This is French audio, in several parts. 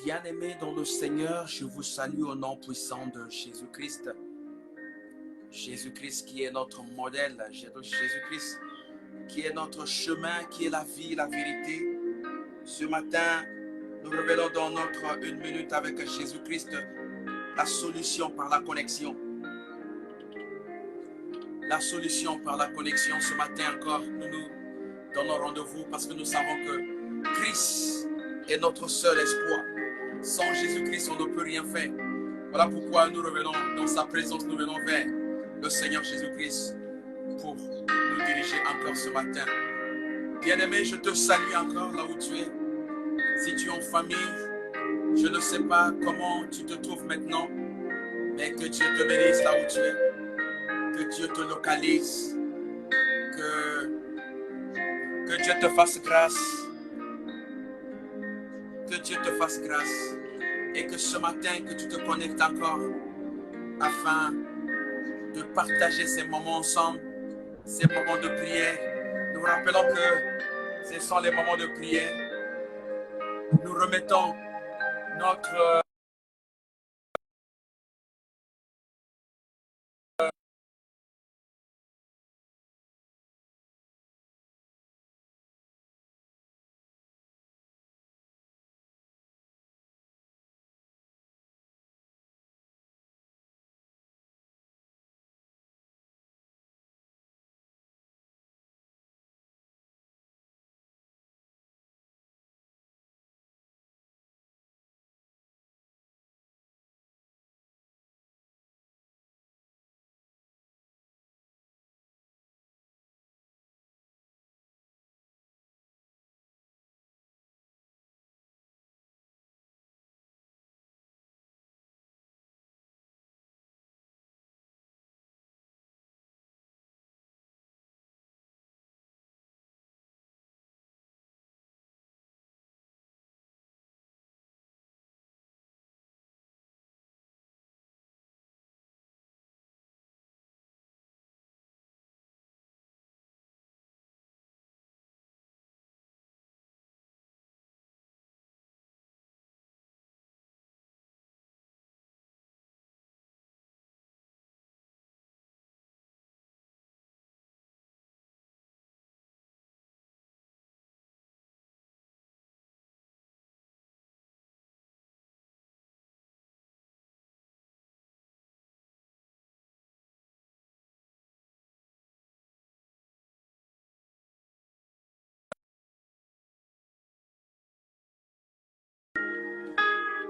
Bien-aimés dans le Seigneur, je vous salue au nom puissant de Jésus-Christ. Jésus-Christ qui est notre modèle, Jésus-Christ qui est notre chemin, qui est la vie, la vérité. Ce matin, nous révélons dans notre 1 minute avec Jésus-Christ la solution par la connexion. La solution par la connexion. Ce matin encore, nous nous donnons rendez-vous parce que nous savons que Christ est notre seul espoir. Sans Jésus-Christ, on ne peut rien faire. Voilà pourquoi nous revenons dans sa présence, nous venons vers le Seigneur Jésus-Christ pour nous diriger encore ce matin. Bien-aimé, je te salue encore là où tu es. Si tu es en famille, je ne sais pas comment tu te trouves maintenant, mais que Dieu te bénisse là où tu es. Que Dieu te localise. Que Dieu te fasse grâce. Que Dieu te fasse grâce. Et que ce matin, que tu te connectes encore afin de partager ces moments ensemble, ces moments de prière. Nous vous rappelons que ce sont les moments de prière. Nous remettons notre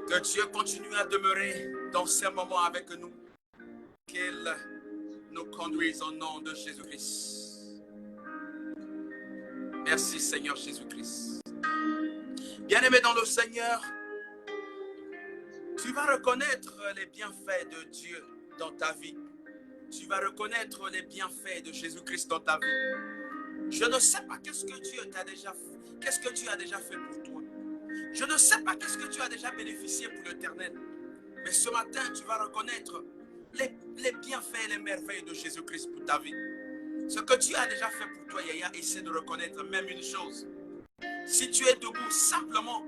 que Dieu continue à demeurer dans ces moments avec nous. Qu'il nous conduise au nom de Jésus-Christ. Merci Seigneur Jésus-Christ. Bien-aimé dans le Seigneur, tu vas reconnaître les bienfaits de Dieu dans ta vie. Tu vas reconnaître les bienfaits de Jésus-Christ dans ta vie. Je ne sais pas qu'est-ce que Dieu t'a déjà fait, qu'est-ce que Dieu a déjà fait pour toi. Je ne sais pas qu'est-ce que tu as déjà bénéficié pour l'éternel. Mais ce matin, tu vas reconnaître les bienfaits et les merveilles de Jésus-Christ pour ta vie. Ce que Dieu a déjà fait pour toi, Yaya, essaie de reconnaître même une chose. Si tu es debout simplement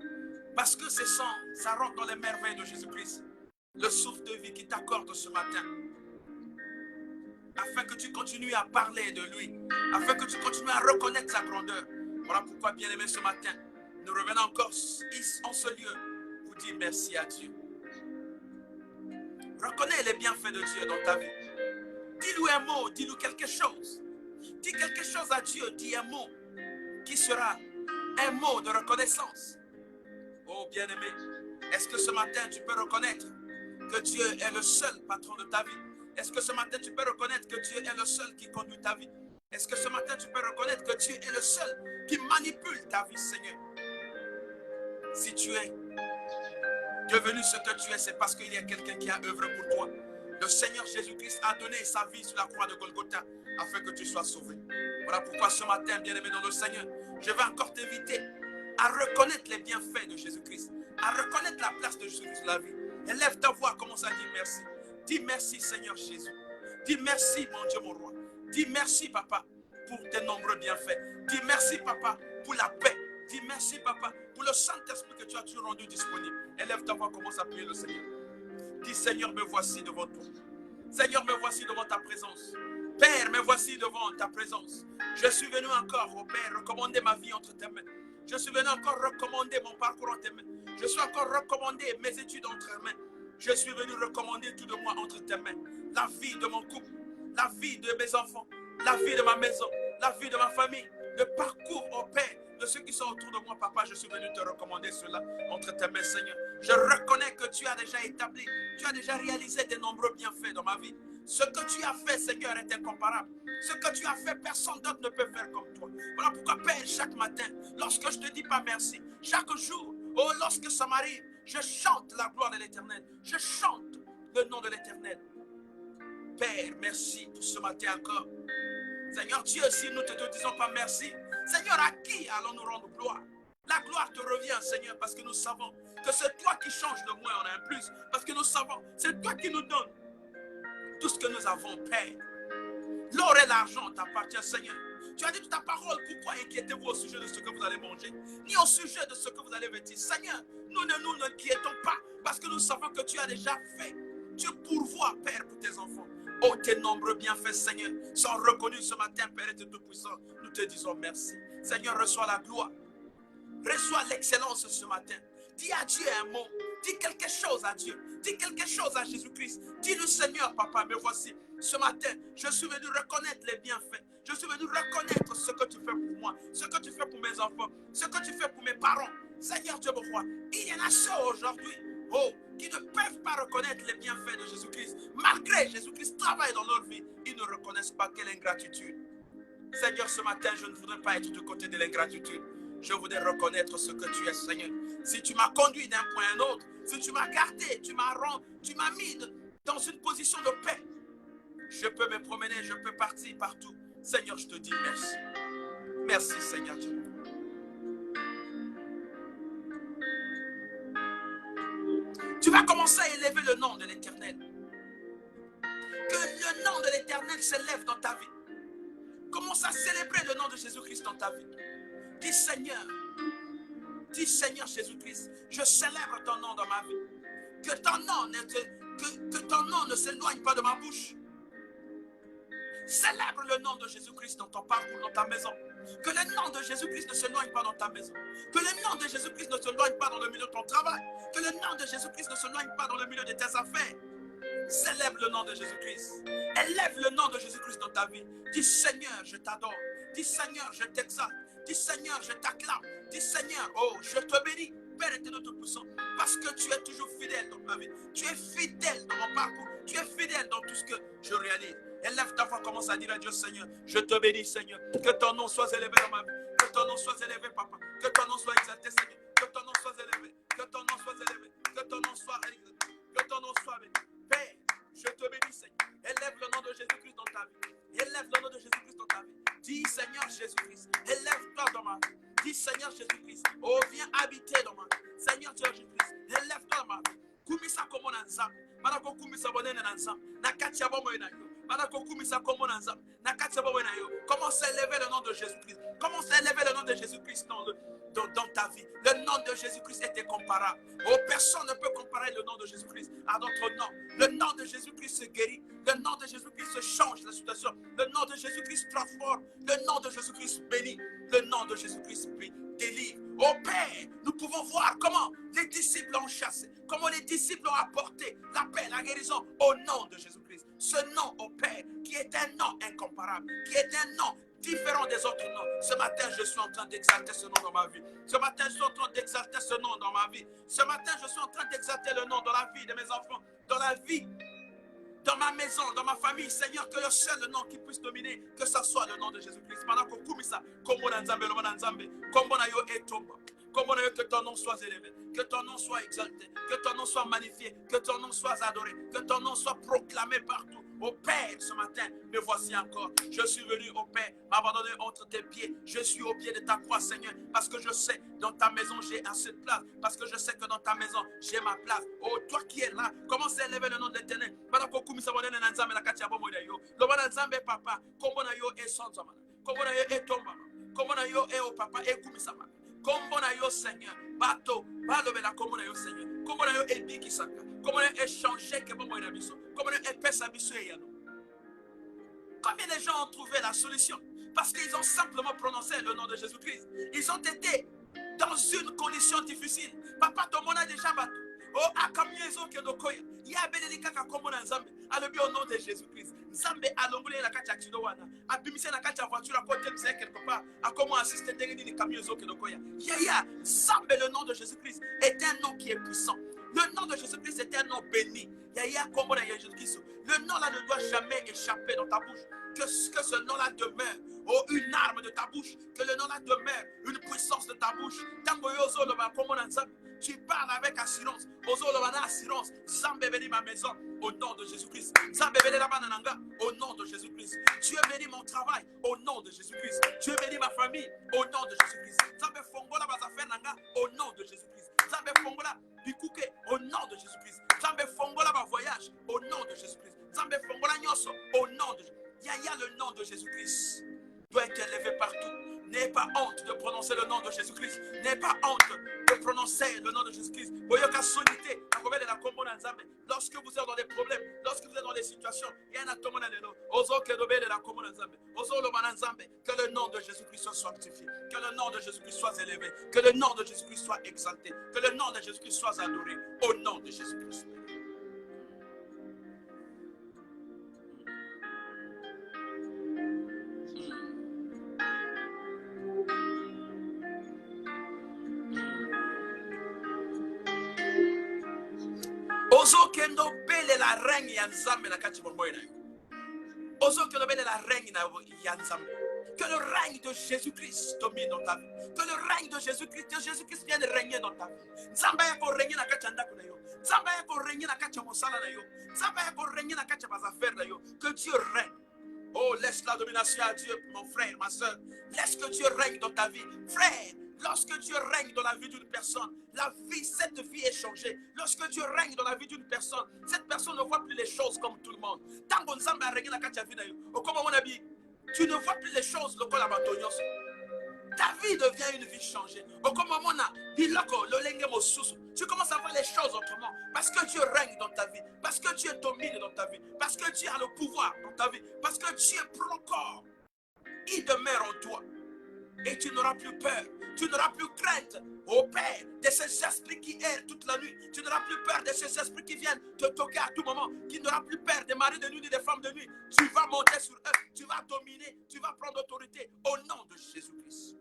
parce que ça rentre dans les merveilles de Jésus-Christ, le souffle de vie qui t'accorde ce matin, afin que tu continues à parler de lui, afin que tu continues à reconnaître sa grandeur. Voilà pourquoi, bien-aimé, ce matin, nous revenons encore en ce lieu pour dire merci à Dieu. Reconnais les bienfaits de Dieu dans ta vie. Dis-lui un mot, dis-lui quelque chose. Dis quelque chose à Dieu, dis un mot qui sera un mot de reconnaissance. Oh bien-aimé, est-ce que ce matin tu peux reconnaître que Dieu est le seul patron de ta vie? Est-ce que ce matin tu peux reconnaître que Dieu est le seul qui conduit ta vie? Est-ce que ce matin tu peux reconnaître que Dieu est le seul qui manipule ta vie, Seigneur? Si tu es devenu ce que tu es, c'est parce qu'il y a quelqu'un qui a œuvré pour toi. Le Seigneur Jésus-Christ a donné sa vie sur la croix de Golgotha afin que tu sois sauvé. Voilà pourquoi ce matin, bien-aimé dans le Seigneur, je vais encore t'inviter à reconnaître les bienfaits de Jésus-Christ, à reconnaître la place de Jésus dans la vie. Élève ta voix, commence à dire merci. Dis merci, Seigneur Jésus. Dis merci, mon Dieu, mon roi. Dis merci, Papa, pour tes nombreux bienfaits. Dis merci, Papa, pour la paix. Dis merci, papa, pour le Saint-Esprit que tu as toujours rendu disponible. Élève ta voix, commence à prier le Seigneur. Dis, Seigneur, me voici devant toi. Seigneur, me voici devant ta présence. Père, me voici devant ta présence. Je suis venu encore, oh Père, recommander ma vie entre tes mains. Je suis venu encore recommander mon parcours entre tes mains. Je suis encore recommandé mes études entre tes mains. Je suis venu recommander tout de moi entre tes mains. La vie de mon couple, la vie de mes enfants, la vie de ma maison, la vie de ma famille, le parcours, oh Père, de ceux qui sont autour de moi, papa, je suis venu te recommander cela entre tes mains, Seigneur. Je reconnais que tu as déjà établi, tu as déjà réalisé de nombreux bienfaits dans ma vie. Ce que tu as fait, Seigneur, est incomparable. Ce que tu as fait, personne d'autre ne peut faire comme toi. Voilà pourquoi, Père, chaque matin, lorsque je ne te dis pas merci, chaque jour, oh, lorsque ça m'arrive, je chante la gloire de l'Éternel. Je chante le nom de l'Éternel. Père, merci pour ce matin encore. Seigneur Dieu, si nous ne te disons pas merci, Seigneur, à qui allons-nous rendre gloire? La gloire te revient, Seigneur, parce que nous savons que c'est toi qui changes le moins en un plus. Parce que nous savons, c'est toi qui nous donnes tout ce que nous avons, Père. L'or et l'argent t'appartiennent, Seigneur. Tu as dit toute ta parole, pourquoi inquiétez-vous au sujet de ce que vous allez manger, ni au sujet de ce que vous allez vêtir? Seigneur, nous ne nous inquiétons pas, parce que nous savons que tu as déjà fait. Tu pourvois, Père, pour tes enfants. Oh, tes nombreux bienfaits, Seigneur, sont reconnus ce matin, Père et Tout-Puissant. Nous te disons merci. Seigneur, reçois la gloire. Reçois l'excellence ce matin. Dis à Dieu un mot. Dis quelque chose à Dieu. Dis quelque chose à Jésus-Christ. Dis-le, Seigneur, papa, me voici. Ce matin, je suis venu reconnaître les bienfaits. Je suis venu reconnaître ce que tu fais pour moi, ce que tu fais pour mes enfants, ce que tu fais pour mes parents. Seigneur Dieu, mon roi, il y en a ceux aujourd'hui, oh, qui ne peuvent pas reconnaître les bienfaits de Jésus-Christ. Malgré Jésus-Christ travaille dans leur vie, ils ne reconnaissent pas quelle ingratitude. Seigneur, ce matin, je ne voudrais pas être du côté de l'ingratitude. Je voudrais reconnaître ce que tu es, Seigneur. Si tu m'as conduit d'un point à un autre, si tu m'as gardé, tu m'as mis dans une position de paix, je peux me promener, je peux partir partout. Seigneur, je te dis merci. Merci, Seigneur Dieu. Tu vas commencer à élever le nom de l'Éternel. Que le nom de l'Éternel s'élève dans ta vie. Commence à célébrer le nom de Jésus-Christ dans ta vie. Dis Seigneur Jésus-Christ, je célèbre ton nom dans ma vie. Que ton nom ne s'éloigne pas de ma bouche. Célèbre le nom de Jésus-Christ dans ton parcours, dans ta maison. Que le nom de Jésus-Christ ne s'éloigne pas dans ta maison. Que le nom de Jésus-Christ ne s'éloigne pas dans le milieu de ton travail. Que le nom de Jésus-Christ ne s'éloigne pas dans le milieu de tes affaires. Célèbre le nom de Jésus-Christ. Élève le nom de Jésus-Christ dans ta vie. Dis Seigneur, je t'adore. Dis Seigneur, je t'exalte. Dis Seigneur, je t'acclame. Dis Seigneur, oh, je te bénis, Père éternel Tout-Puissant, parce que tu es toujours fidèle dans ma vie. Tu es fidèle dans mon parcours. Tu es fidèle dans tout ce que je réalise. Élève ta voix, commence à dire à Dieu, Seigneur, je te bénis, Seigneur. Que ton nom soit élevé dans ma vie. Que ton nom soit élevé, Papa. Que ton nom soit exalté, Seigneur. Que ton nom soit élevé. Que ton nom soit élevé. Que ton nom soit exalté. Que ton nom soit béni. Père, je te bénis, Seigneur. Élève le nom de Jésus-Christ dans ta vie. Élève le nom de Jésus-Christ dans ta vie. Dis, Seigneur Jésus-Christ, élève-toi dans ma vie. Dis, Seigneur Jésus-Christ, oh, viens habiter dans ma vie. Seigneur Jésus-Christ, élève-toi dans ma vie. Kumisa comme on ensemble. Manako kumisa bonene ensemble. Nakati abomo enayo. Manako kumisa comme on ensemble. Nakati abomo enayo. Commence à élever le nom de Jésus-Christ. Commence à élever le nom de Jésus-Christ dans ta vie. Le nom de Jésus-Christ est incomparable. Oh, personne ne peut comparer le nom de Jésus-Christ à notre nom. Le nom de Jésus-Christ se guérit. Le nom de Jésus-Christ se change la situation. Le nom de Jésus-Christ transforme. Le nom de Jésus-Christ bénit. Le nom de Jésus-Christ délivre. Oh Père, nous pouvons voir comment les disciples ont chassé, comment les disciples ont apporté la paix, la guérison au nom de Jésus-Christ. Ce nom, oh Père, qui est un nom incomparable, qui est un nom différent des autres noms. Ce matin, je suis en train d'exalter ce nom dans ma vie. Ce matin, je suis en train d'exalter ce nom dans ma vie. Ce matin, je suis en train d'exalter le nom dans la vie de mes enfants, dans la vie, dans ma maison, dans ma famille. Seigneur, que le seul nom qui puisse dominer, que ce soit le nom de Jésus-Christ. Que ton nom soit élevé, que ton nom soit exalté, que ton nom soit magnifié, que ton nom soit adoré, que ton nom soit proclamé partout. Ô Père, ce matin, me voici encore. Je suis venu, ô Père, m'abandonner entre tes pieds. Je suis au pied de ta croix, Seigneur, parce que je sais, dans ta maison, j'ai assez de place. Parce que je sais que dans ta maison, j'ai ma place. Oh, toi qui es là, commence à élever le nom de l'Éternel. Papa, Kombo na yo, Seigneur. Bato, balobe la kombo na yo, Seigneur. Kombo na yo ebi kisaka. Kombo na yo échanger ke bon na biso. Kombo na yo epesa biso eyano. Combien de gens ont trouvé la solution? Parce qu'ils ont simplement prononcé le nom de Jésus-Christ. Ils ont été dans une condition difficile. Papa, ton monde a déjà battu. Oh, akamiezo ke dokoya. Ya benedika ka kombo na nzambe. Alobi au nom de Jésus-Christ. Nzambe alongole na kati accident wana. Abimise na kati voiture à côté de quelque part. A comment assister ndenge ni kamiezo ke dokoya. Ya nzambe, le nom de Jésus-Christ est un nom qui est puissant. Le nom de Jésus-Christ est un nom béni. Ya kombo na Jésus-Christ. Le nom là ne doit jamais échapper dans ta bouche. Que ce nom-là demeure, oh, une arme de ta bouche, que le nom-là demeure, une puissance de ta bouche. Tu parles avec assurance. Assurance. Zambé béni ma maison au nom de Jésus-Christ. Zambé béni la banananga au nom de Jésus-Christ. Dieu béni mon travail au nom de Jésus-Christ. Dieu béni ma famille au nom de Jésus-Christ. Zambé fongola bazafer nanga au nom de Jésus-Christ. Zambé fongola bikouke au nom de Jésus-Christ. Zambé fongola ba voyage au nom de Jésus-Christ. Zambé fongola nyoso au nom de Jésus-Christ. Yaya, le nom de Jésus-Christ doit être élevé partout. N'ayez pas honte de prononcer le nom de Jésus-Christ. N'ayez pas honte de prononcer le nom de Jésus-Christ. Lorsque vous êtes dans des problèmes, lorsque vous êtes dans des situations, que le nom de Jésus-Christ soit sanctifié, que le nom de Jésus-Christ soit élevé, que le nom de Jésus-Christ soit exalté, que le nom de Jésus-Christ soit adoré au nom de Jésus-Christ. Ozo kendo bele la règne ya nzambe na kati bomboy na yo. Ozo kendo bele la règne na ya nzambe. Que le règne de Jésus-Christ domine dans ta vie. Que le règne de Jésus-Christ vienne régner dans ta vie. Nzamba ya ko régner na kati ya ndako na yo. Nzamba ya ko régner na kati ya mosala na yo. Nzamba ya ko régner na kati ya bazafere na yo. Que Dieu règne. Oh, laisse la domination à Dieu, mon frère, ma soeur. Laisse que Dieu règne dans ta vie. Frère, lorsque Dieu règne dans la vie d'une personne, cette vie est changée. Lorsque Dieu règne dans la vie d'une personne, cette personne ne voit plus les choses comme tout le monde. Tant que Nzambe a régné na kati ya vie na yo, comme mon ami, tu ne vois plus les choses lokola batonyo. Ta vie devient une vie changée. Tu commences à voir les choses autrement. Parce que Dieu règne dans ta vie. Parce que Dieu domine dans ta vie. Parce que Dieu a le pouvoir dans ta vie. Parce que Dieu prend corps. Il demeure en toi. Et tu n'auras plus peur. Tu n'auras plus crainte, au Père, de ces esprits qui errent toute la nuit. Tu n'auras plus peur de ces esprits qui viennent te toquer à tout moment. Tu n'auras plus peur des maris de nuit ni des femmes de nuit. Tu vas monter sur eux. Tu vas dominer. Tu vas prendre autorité au nom de Jésus-Christ.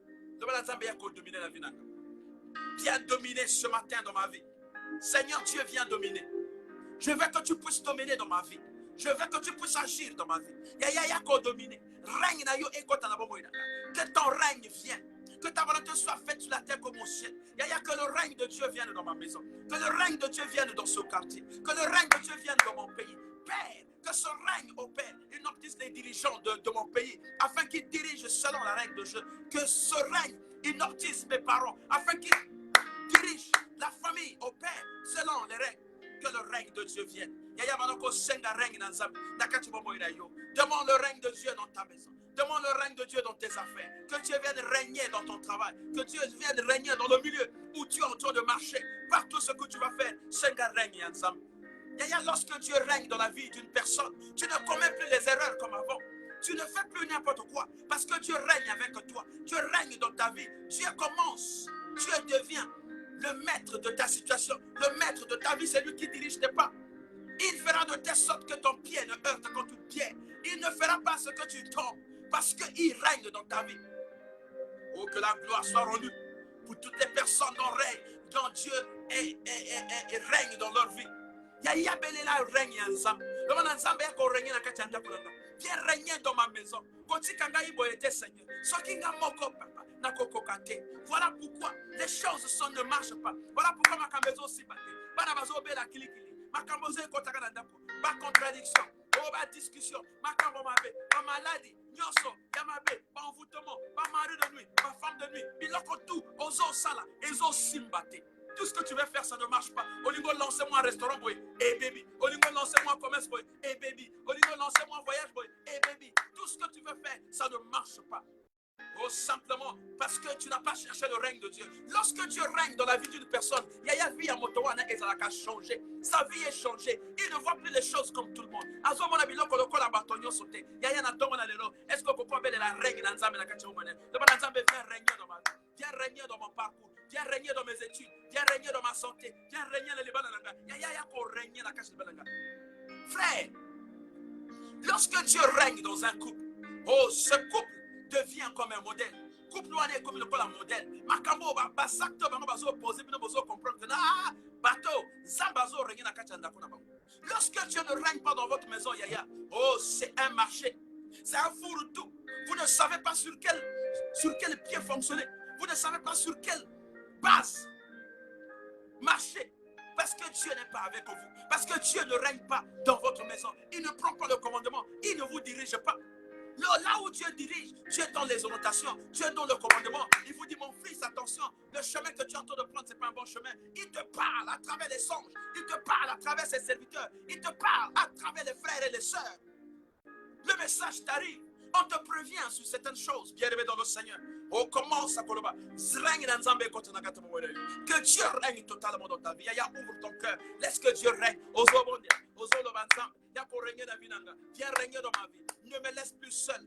Viens dominer ce matin dans ma vie. Seigneur Dieu, viens dominer. Je veux que tu puisses dominer dans ma vie. Je veux que tu puisses agir dans ma vie. Dominer. Règne na yo ekota na bomo ina. Que ton règne vienne. Que ta volonté soit faite sur la terre comme au ciel. Que le règne de Dieu vienne dans ma maison. Que le règne de Dieu vienne dans ce quartier. Que le règne de Dieu vienne dans mon pays. Père, que ce règne, au Père, inoptise les dirigeants de mon pays, afin qu'ils dirigent selon la règle de Dieu. Que ce règne inoptise mes parents, afin qu'ils dirigent la famille, au Père, selon les règles. Que le règne de Dieu vienne. Demande le règne de Dieu dans ta maison. Demande le règne de Dieu dans tes affaires. Que Dieu vienne régner dans ton travail. Que Dieu vienne régner dans le milieu où tu es en train de marcher. Partout ce que tu vas faire, Seigneur règne ensemble. Lorsque Dieu règne dans la vie d'une personne, tu ne commets plus les erreurs comme avant. Tu ne fais plus n'importe quoi. Parce que Dieu règne avec toi. Dieu règne dans ta vie. Dieu commence. Dieu devient le maître de ta situation. Le maître de ta vie, c'est lui qui dirige tes pas. Il fera de telle sorte que ton pied ne heurte contre une pierre. Il ne fera pas ce que tu tombes. Parce qu'il règne dans ta vie. Oh, que la gloire soit rendue pour toutes les personnes dont Dieu règne dans leur vie. Règne ensemble. Viens régner dans ma maison. Voilà pourquoi les choses ne marchent pas. Voilà pourquoi ma maison aussi pas contradiction, discussion, ma maladie, ma envoûtement, ma mari de nuit, ma femme de nuit, tout ce que tu veux faire, ça ne marche pas. Au niveau lancez-moi un restaurant, boy, et baby. Au niveau lancez-moi un commerce, boy, et baby. Au niveau lancez-moi un voyage, boy, et baby. Tout ce que tu veux faire, ça ne marche pas. Oh, simplement parce que tu n'as pas cherché le règne de Dieu. Lorsque Dieu règne dans la vie d'une personne, Yaya vie à Motowana et ça a changé. Sa vie est changée. Il ne voit plus les choses comme tout le monde. Est-ce que vous pouvez la règne dans Nzambe na kati omone? Le Nzambe vient régner dans ma vie. Viens régner dans mon parcours. Viens régner dans mes études. Viens régner dans ma santé. Viens régner dans les banananga. Yaya ko régner na kati bananga. Frère, lorsque Dieu règne dans un couple, oh, ce couple devient comme un modèle. Couple est comme un modèle. Makambo basakto bango bazo poser puis bazo comprendre que na bateau zambazo régner na kati ndako na bango. Lorsque Dieu ne règne pas dans votre maison, Yaya, oh, c'est un marché. C'est un fourre-tout. Vous ne savez pas sur quel pied fonctionner. Vous ne savez pas sur quelle base marcher. Parce que Dieu n'est pas avec vous. Parce que Dieu ne règne pas dans votre maison. Il ne prend pas le commandement. Il ne vous dirige pas. Là où Dieu dirige, Dieu donne les orientations, Dieu donne le commandement. Il vous dit, mon fils, attention, le chemin que tu es en train de prendre, ce n'est pas un bon chemin. Il te parle à travers les songes. Il te parle à travers ses serviteurs. Il te parle à travers les frères et les sœurs. Le message t'arrive. On te prévient sur certaines choses, bien-aimé dans le Seigneur. Oh, commence à Koloba. Que Dieu règne totalement dans ta vie. Yaya, ouvre ton cœur. Laisse que Dieu règne. Viens régner dans ma vie. Ne me laisse plus seul.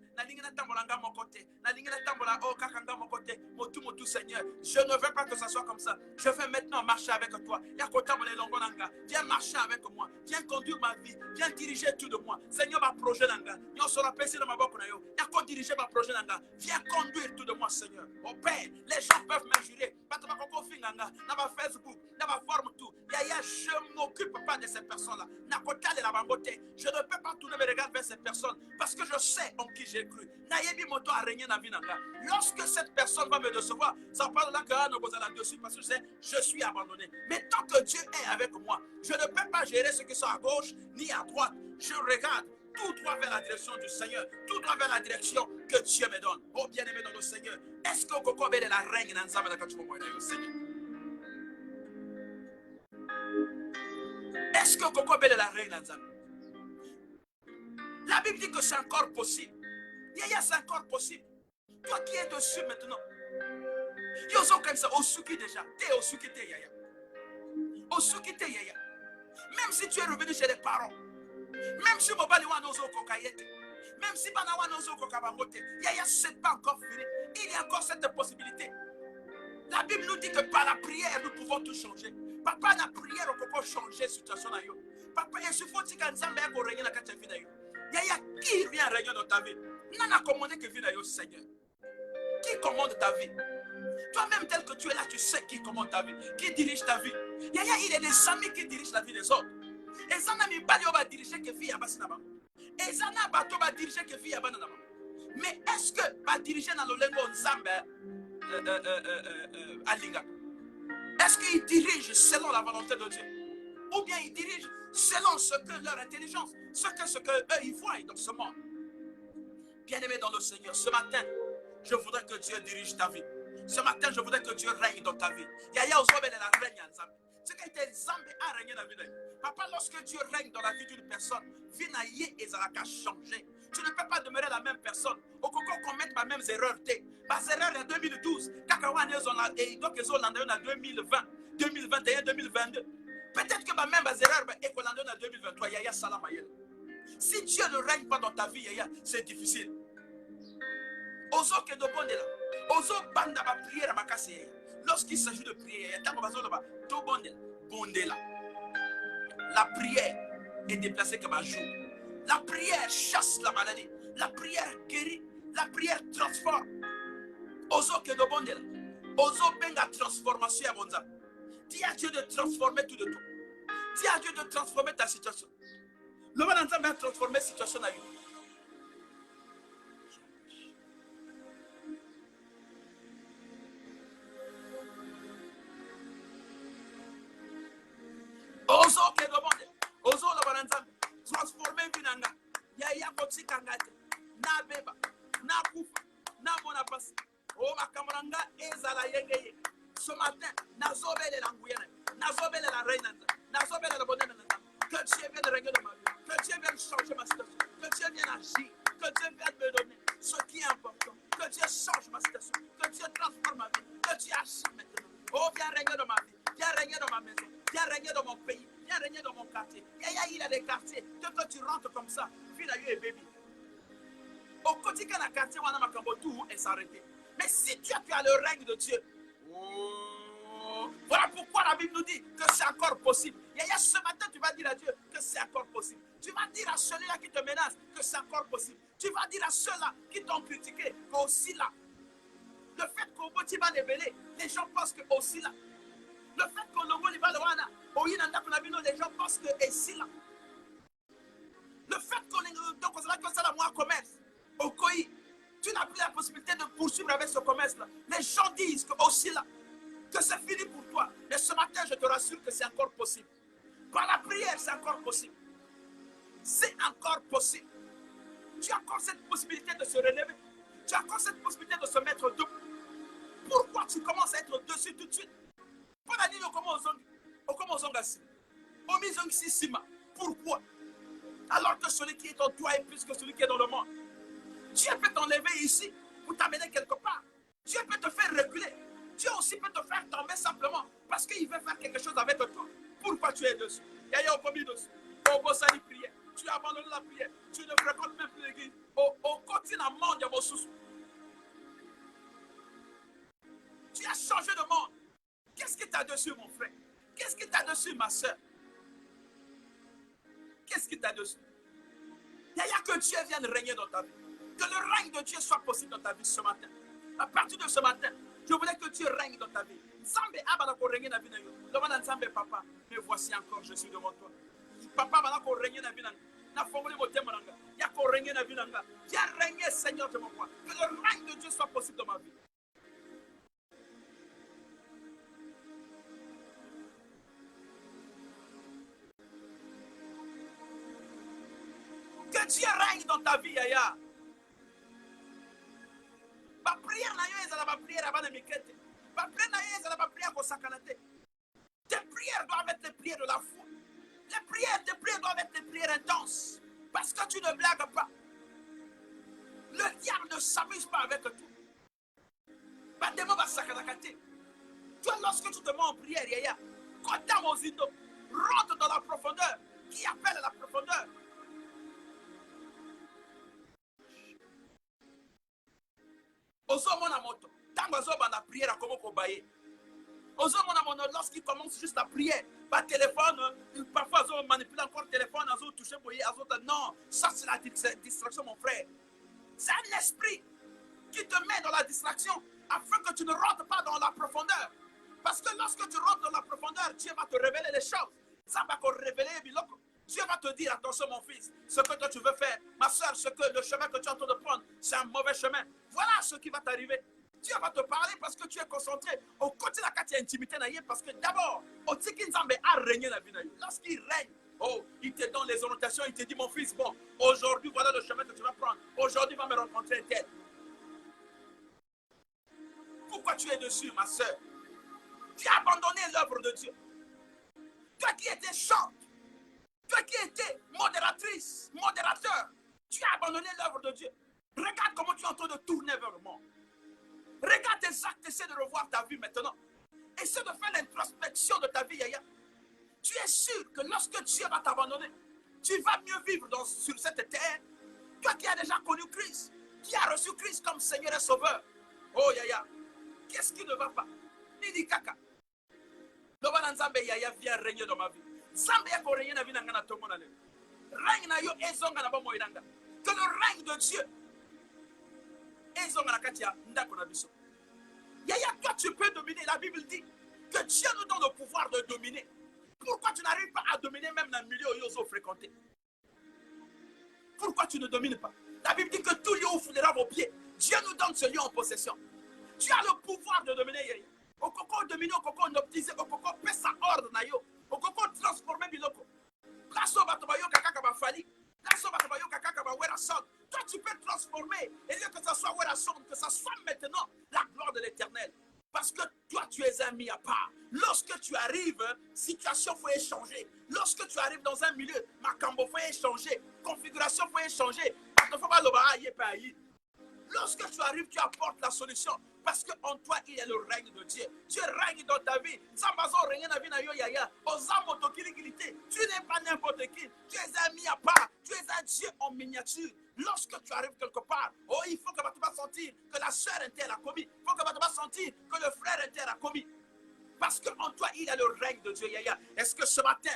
Seigneur, je ne veux pas que ça soit comme ça. Je veux maintenant marcher avec toi. Viens marcher avec moi. Viens conduire ma vie. Viens diriger tout de moi. Seigneur, ma projet nanga. Yo sera passé dans ma boque na yo. Ya diriger ma projet nanga. Viens conduire tout de moi, Seigneur. Au Père, les gens peuvent m'injurer. Dans ma Facebook, dans ma forme tout. Je ne m'occupe pas de ces personnes-là. Je ne peux pas tourner mes regards vers ces personnes parce que je sais en qui j'ai cru. Lorsque cette personne va me décevoir, ça parle là que dessus parce que je suis abandonné. Mais tant que Dieu est avec moi, je ne peux pas gérer ce qui sont à gauche ni à droite. Je regarde tout droit vers la direction du Seigneur, tout droit vers la direction que Dieu me donne. Oh bien-aimé dans le Seigneur, est-ce que Koko est la règne dans le Seigneur? Est-ce que Koko est la règne dans le Seigneur? La Bible dit que c'est encore possible. Yaya, c'est encore possible. Toi qui es dessus maintenant. Yozo comme ça, Osuki déjà. T'es Osuki t'es Yaya. Osuki t'es Yaya. Même si tu es revenu chez les parents. Même si Mobali Wanozo Kokayete. Même si Banawanozo Kokabamote. Yaya, c'est pas encore fini. Il y a encore cette possibilité. La Bible nous dit que par la prière, nous pouvons tout changer. Papa, la prière, on peut changer la situation. Papa, il suffit que nous ayons régné dans la vie. Yaya, qui vient régner dans ta vie? Nana commandé que vie au Seigneur. Qui commande ta vie? Toi-même, tel que tu es là, tu sais qui commande ta vie, qui dirige ta vie. Yaya, il y a des amis qui dirigent la vie des autres. Et ça n'a pas de diriger que vie à Bassinaba. Et ça n'a pas de diriger que vie à Bananaba. Mais est-ce que va diriger dans le lengo Nzambe à Linga? Est-ce qu'il dirige selon la volonté de Dieu? Ou bien il dirige selon ce que leur intelligence, ce que eux ils voient dans ce monde? Bien-aimé dans le Seigneur, ce matin, je voudrais que Dieu dirige ta vie. Ce matin, je voudrais que Dieu règne dans ta vie. Yaya Ozobe de la règne en Zambie. C'est qu'il était Zambie à régner dans la vie. Papa, lorsque Dieu règne dans la vie d'une personne, Vinaye et Zalaka changer. Tu ne peux pas demeurer la même personne. Au Coco commettre les mêmes erreurs. Les erreurs en 2012, Kakawane et donc ils ont en 2020, 2021, 2022. Peut-être que même les erreurs en 2023, Yaya Salamayel. Si Dieu ne règne pas dans ta vie, Yaya, c'est difficile. Ozo que de bonne là. Ozo banda ba prière ma casse. Lorsqu'il s'agit de prière, la prière est déplacée comme un jour. La prière chasse la maladie. La prière guérit. La prière transforme. Ozo que de bonne là. Ozo benga transformation à bonza. Dis à Dieu de transformer tout de tout. Dis à Dieu de transformer ta situation. Le monde entend bien transformer la situation à lui. Ozo ke dobonde, ozo la baranzam, transformer vinanga. Ya kotsi kangate, na beba, na kufa, na mona passe. O makamranga ezala yengeye. Ce matin, na zobele la nguyene, na zobele la reine, na zobele la bonne. Que Dieu vienne régner dans ma vie, que Dieu vienne changer ma situation, que Dieu vienne agir, que Dieu vienne me donner ce qui est important, que Dieu change Oh, viens régner dans ma vie. Viens régner dans ma maison. Viens régner dans mon pays. Viens régner dans mon quartier. Il a des quartiers. Toi, tu rentres comme ça. Fille et baby. Au quotidien, dans le quartier, on a ma tout et s'arrêter. Mais si tu as le règne de Dieu, voilà pourquoi la Bible nous dit que c'est encore possible. Ce matin, tu vas dire à Dieu que c'est encore possible. Tu vas dire à celui-là qui te menace que c'est encore possible. Tu vas dire à ceux-là qui t'ont critiqué qu'aussi là. Le fait qu'au bout, tu vas révéler, les gens pensent que aussi là. Le fait qu'au logo, il va le wana, au yinanda qu'on a vu, les gens pensent que aussi là. Le fait qu'on est donc on que ça la moi commerce, au COI, tu n'as plus la possibilité de poursuivre avec ce commerce-là. Les gens disent que aussi là, que c'est fini pour toi. Mais ce matin, je te rassure que c'est encore possible. Par la prière, c'est encore possible. C'est encore possible. Tu as encore cette possibilité de se relever. Tu as encore cette possibilité de se mettre debout. Pourquoi tu commences à être dessus tout de suite? Pourquoi? Alors que celui qui est en toi est plus que celui qui est dans le monde. Dieu peut t'enlever ici pour t'amener quelque part. Dieu peut te faire reculer. Dieu aussi peut te faire tomber simplement parce qu'il veut faire quelque chose avec toi. Pourquoi tu es dessus? Il y a commis dessus. Au beau salut prière. Tu as abandonné la prière. Tu ne fréquentes même plus l'église. Au continent monde, il y a vos sous. Tu as changé de monde. Qu'est-ce que tu as dessus, mon frère? Qu'est-ce que tu as dessus, ma soeur? Qu'est-ce que tu as dessus? Il y a que Dieu vienne régner dans ta vie. Que le règne de Dieu soit possible dans ta vie ce matin. À partir de ce matin, je voulais que Dieu règne dans ta vie. Nzambe abana ko régner na vie na yo. Demande à Nzambe, papa, me voici encore, je suis devant toi. Papa abana ko régner na vie na. Na formule mo tema nanga. Ya ko régner na vie nanga. Viens régner, Seigneur de mon roi. Que le règne de Dieu soit possible dans ma vie. Que Dieu règne dans ta vie, Yaya. Ma prière na yo ezala ma prière avant de mikete. Ma prière na yo ezala ma prière ko sakanate. Tes prières doivent être les prières de la foi. Tes prières doivent être des prières intenses. Parce que tu ne blagues pas. Le diable ne s'amuse pas avec toi. Toi, lorsque tu te mets en prière, Yaya, quand tu as mon zindo, rentre dans la profondeur. Qui appelle à la profondeur? Lorsqu'il commence juste à prier, par téléphone, parfois ils manipule encore le téléphone, ils ont touché, non, ça c'est la distraction, mon frère. C'est un esprit qui te met dans la distraction afin que tu ne rentres pas dans la profondeur. Parce que lorsque tu rentres dans la profondeur, Dieu va te révéler les choses. Ça va te révéler, Dieu va te dire, attention mon fils, ce que toi tu veux faire, ma soeur, le chemin que tu es en train de prendre, c'est un mauvais chemin. Voilà ce qui va t'arriver. Dieu va te parler parce que tu es concentré. Au côté de la carte, il y a intimité, parce que d'abord, lorsqu'il règne, oh, il te donne les orientations, il te dit, mon fils, bon, aujourd'hui, voilà le chemin que tu vas prendre. Aujourd'hui, va me rencontrer tel. Pourquoi tu es dessus, ma soeur? Tu as abandonné l'œuvre de Dieu. Toi qui étais chante, toi qui étais modératrice, modérateur, tu as abandonné l'œuvre de Dieu. Regarde comment tu es en train de tourner vers le monde. Regarde tes actes, essaie de revoir ta vie maintenant. Essaie de faire l'introspection de ta vie, Yaya. Tu es sûr que lorsque Dieu va t'abandonner, tu vas mieux vivre sur cette terre. Toi qui as déjà connu Christ, qui a reçu Christ comme Seigneur et Sauveur. Oh, Yaya, qu'est-ce qui ne va pas? Nini kaka. Yaya, viens régner dans ma vie. Règne na yo ezonga na bomo iranga. Que le règne de Dieu ezonga na katia ndako na biso. Yaya, toi tu peux dominer. La Bible dit que Dieu nous donne le pouvoir de dominer. Pourquoi tu n'arrives pas à dominer même dans le milieu où ils ont fréquenté? Pourquoi tu ne domines pas? La Bible dit que tout lieu où foulera vos pieds, Dieu nous donne ce lieu en possession. Tu as le pouvoir de dominer, Yaya. Au coco dominer, au coco optimiser, au coco pesa ordre na yo. Au coco transformer biloko. Lasso batobayo kaka ba fali. Lasso batobayo kaka ba wera son. Toi tu peux transformer. Et lieu que ça soit wera son, que ça soit maintenant la gloire de l'Éternel. Parce que toi tu es un mis à part. Lorsque tu arrives, situation faut échanger. Lorsque tu arrives dans un milieu, macambo faut échanger. Configuration faut échanger. Lorsque tu arrives, tu apportes la solution. Parce qu'en toi, il y a le règne de Dieu. Dieu règne dans ta vie. Tu n'es pas n'importe qui. Tu es un mis à part. Tu es un Dieu en miniature. Lorsque tu arrives quelque part, oh, il faut que tu vas sentir que la sœur interne a commis. Il faut que tu vas sentir que le frère interne a commis. Parce qu'en toi, il y a le règne de Dieu. Est-ce que ce matin,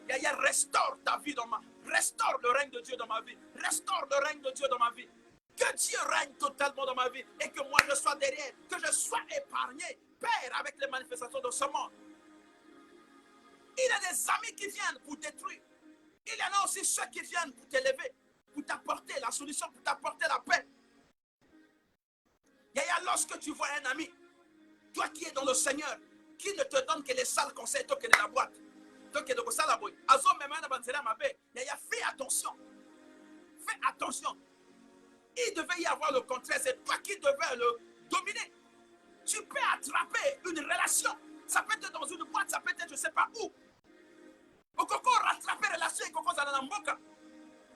Yaya, restaure ta vie dans ma vie. Restaure le règne de Dieu dans ma vie. Restaure le règne de Dieu dans ma vie. Que Dieu règne totalement dans ma vie. Et que moi, je sois derrière. Que je sois épargné. Père, avec les manifestations de ce monde. Il y a des amis qui viennent pour détruire. Il y en a aussi ceux qui viennent pour t'élever. Pour t'apporter la solution. Pour t'apporter la paix. Yaya, lorsque tu vois un ami, toi qui es dans le Seigneur, qui ne te donne que les sales conseils, toi qui es dans la boîte, toi qui es dans la salle, fais attention. Fais attention. Il devait y avoir le contraire, c'est toi qui devais le dominer. Tu peux attraper une relation. Ça peut être dans une boîte, ça peut être je ne sais pas où. Au coco, rattraper la relation et coco, ça dans la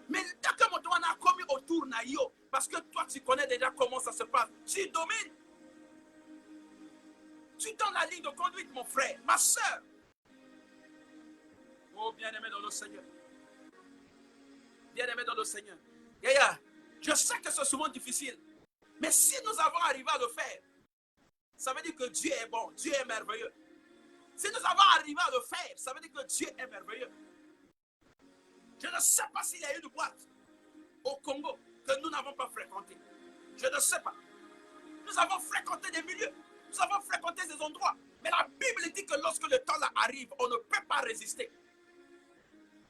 mais dès que mon doigt a commis autour naïo, parce que toi tu connais déjà comment ça se passe, tu domines. Tu donnes la ligne de conduite, mon frère, ma soeur. Oh, bien-aimé dans le Seigneur. Bien-aimé dans le Seigneur. Yaya, je sais que c'est souvent difficile. Mais si nous avons arrivé à le faire, ça veut dire que Dieu est bon, Dieu est merveilleux. Si nous avons arrivé à le faire, ça veut dire que Dieu est merveilleux. Je ne sais pas s'il y a une boîte au Congo que nous n'avons pas fréquentée. Je ne sais pas. Nous avons fréquenté des milieux. Nous avons fréquenté ces endroits. Mais la Bible dit que lorsque le temps là arrive, on ne peut pas résister.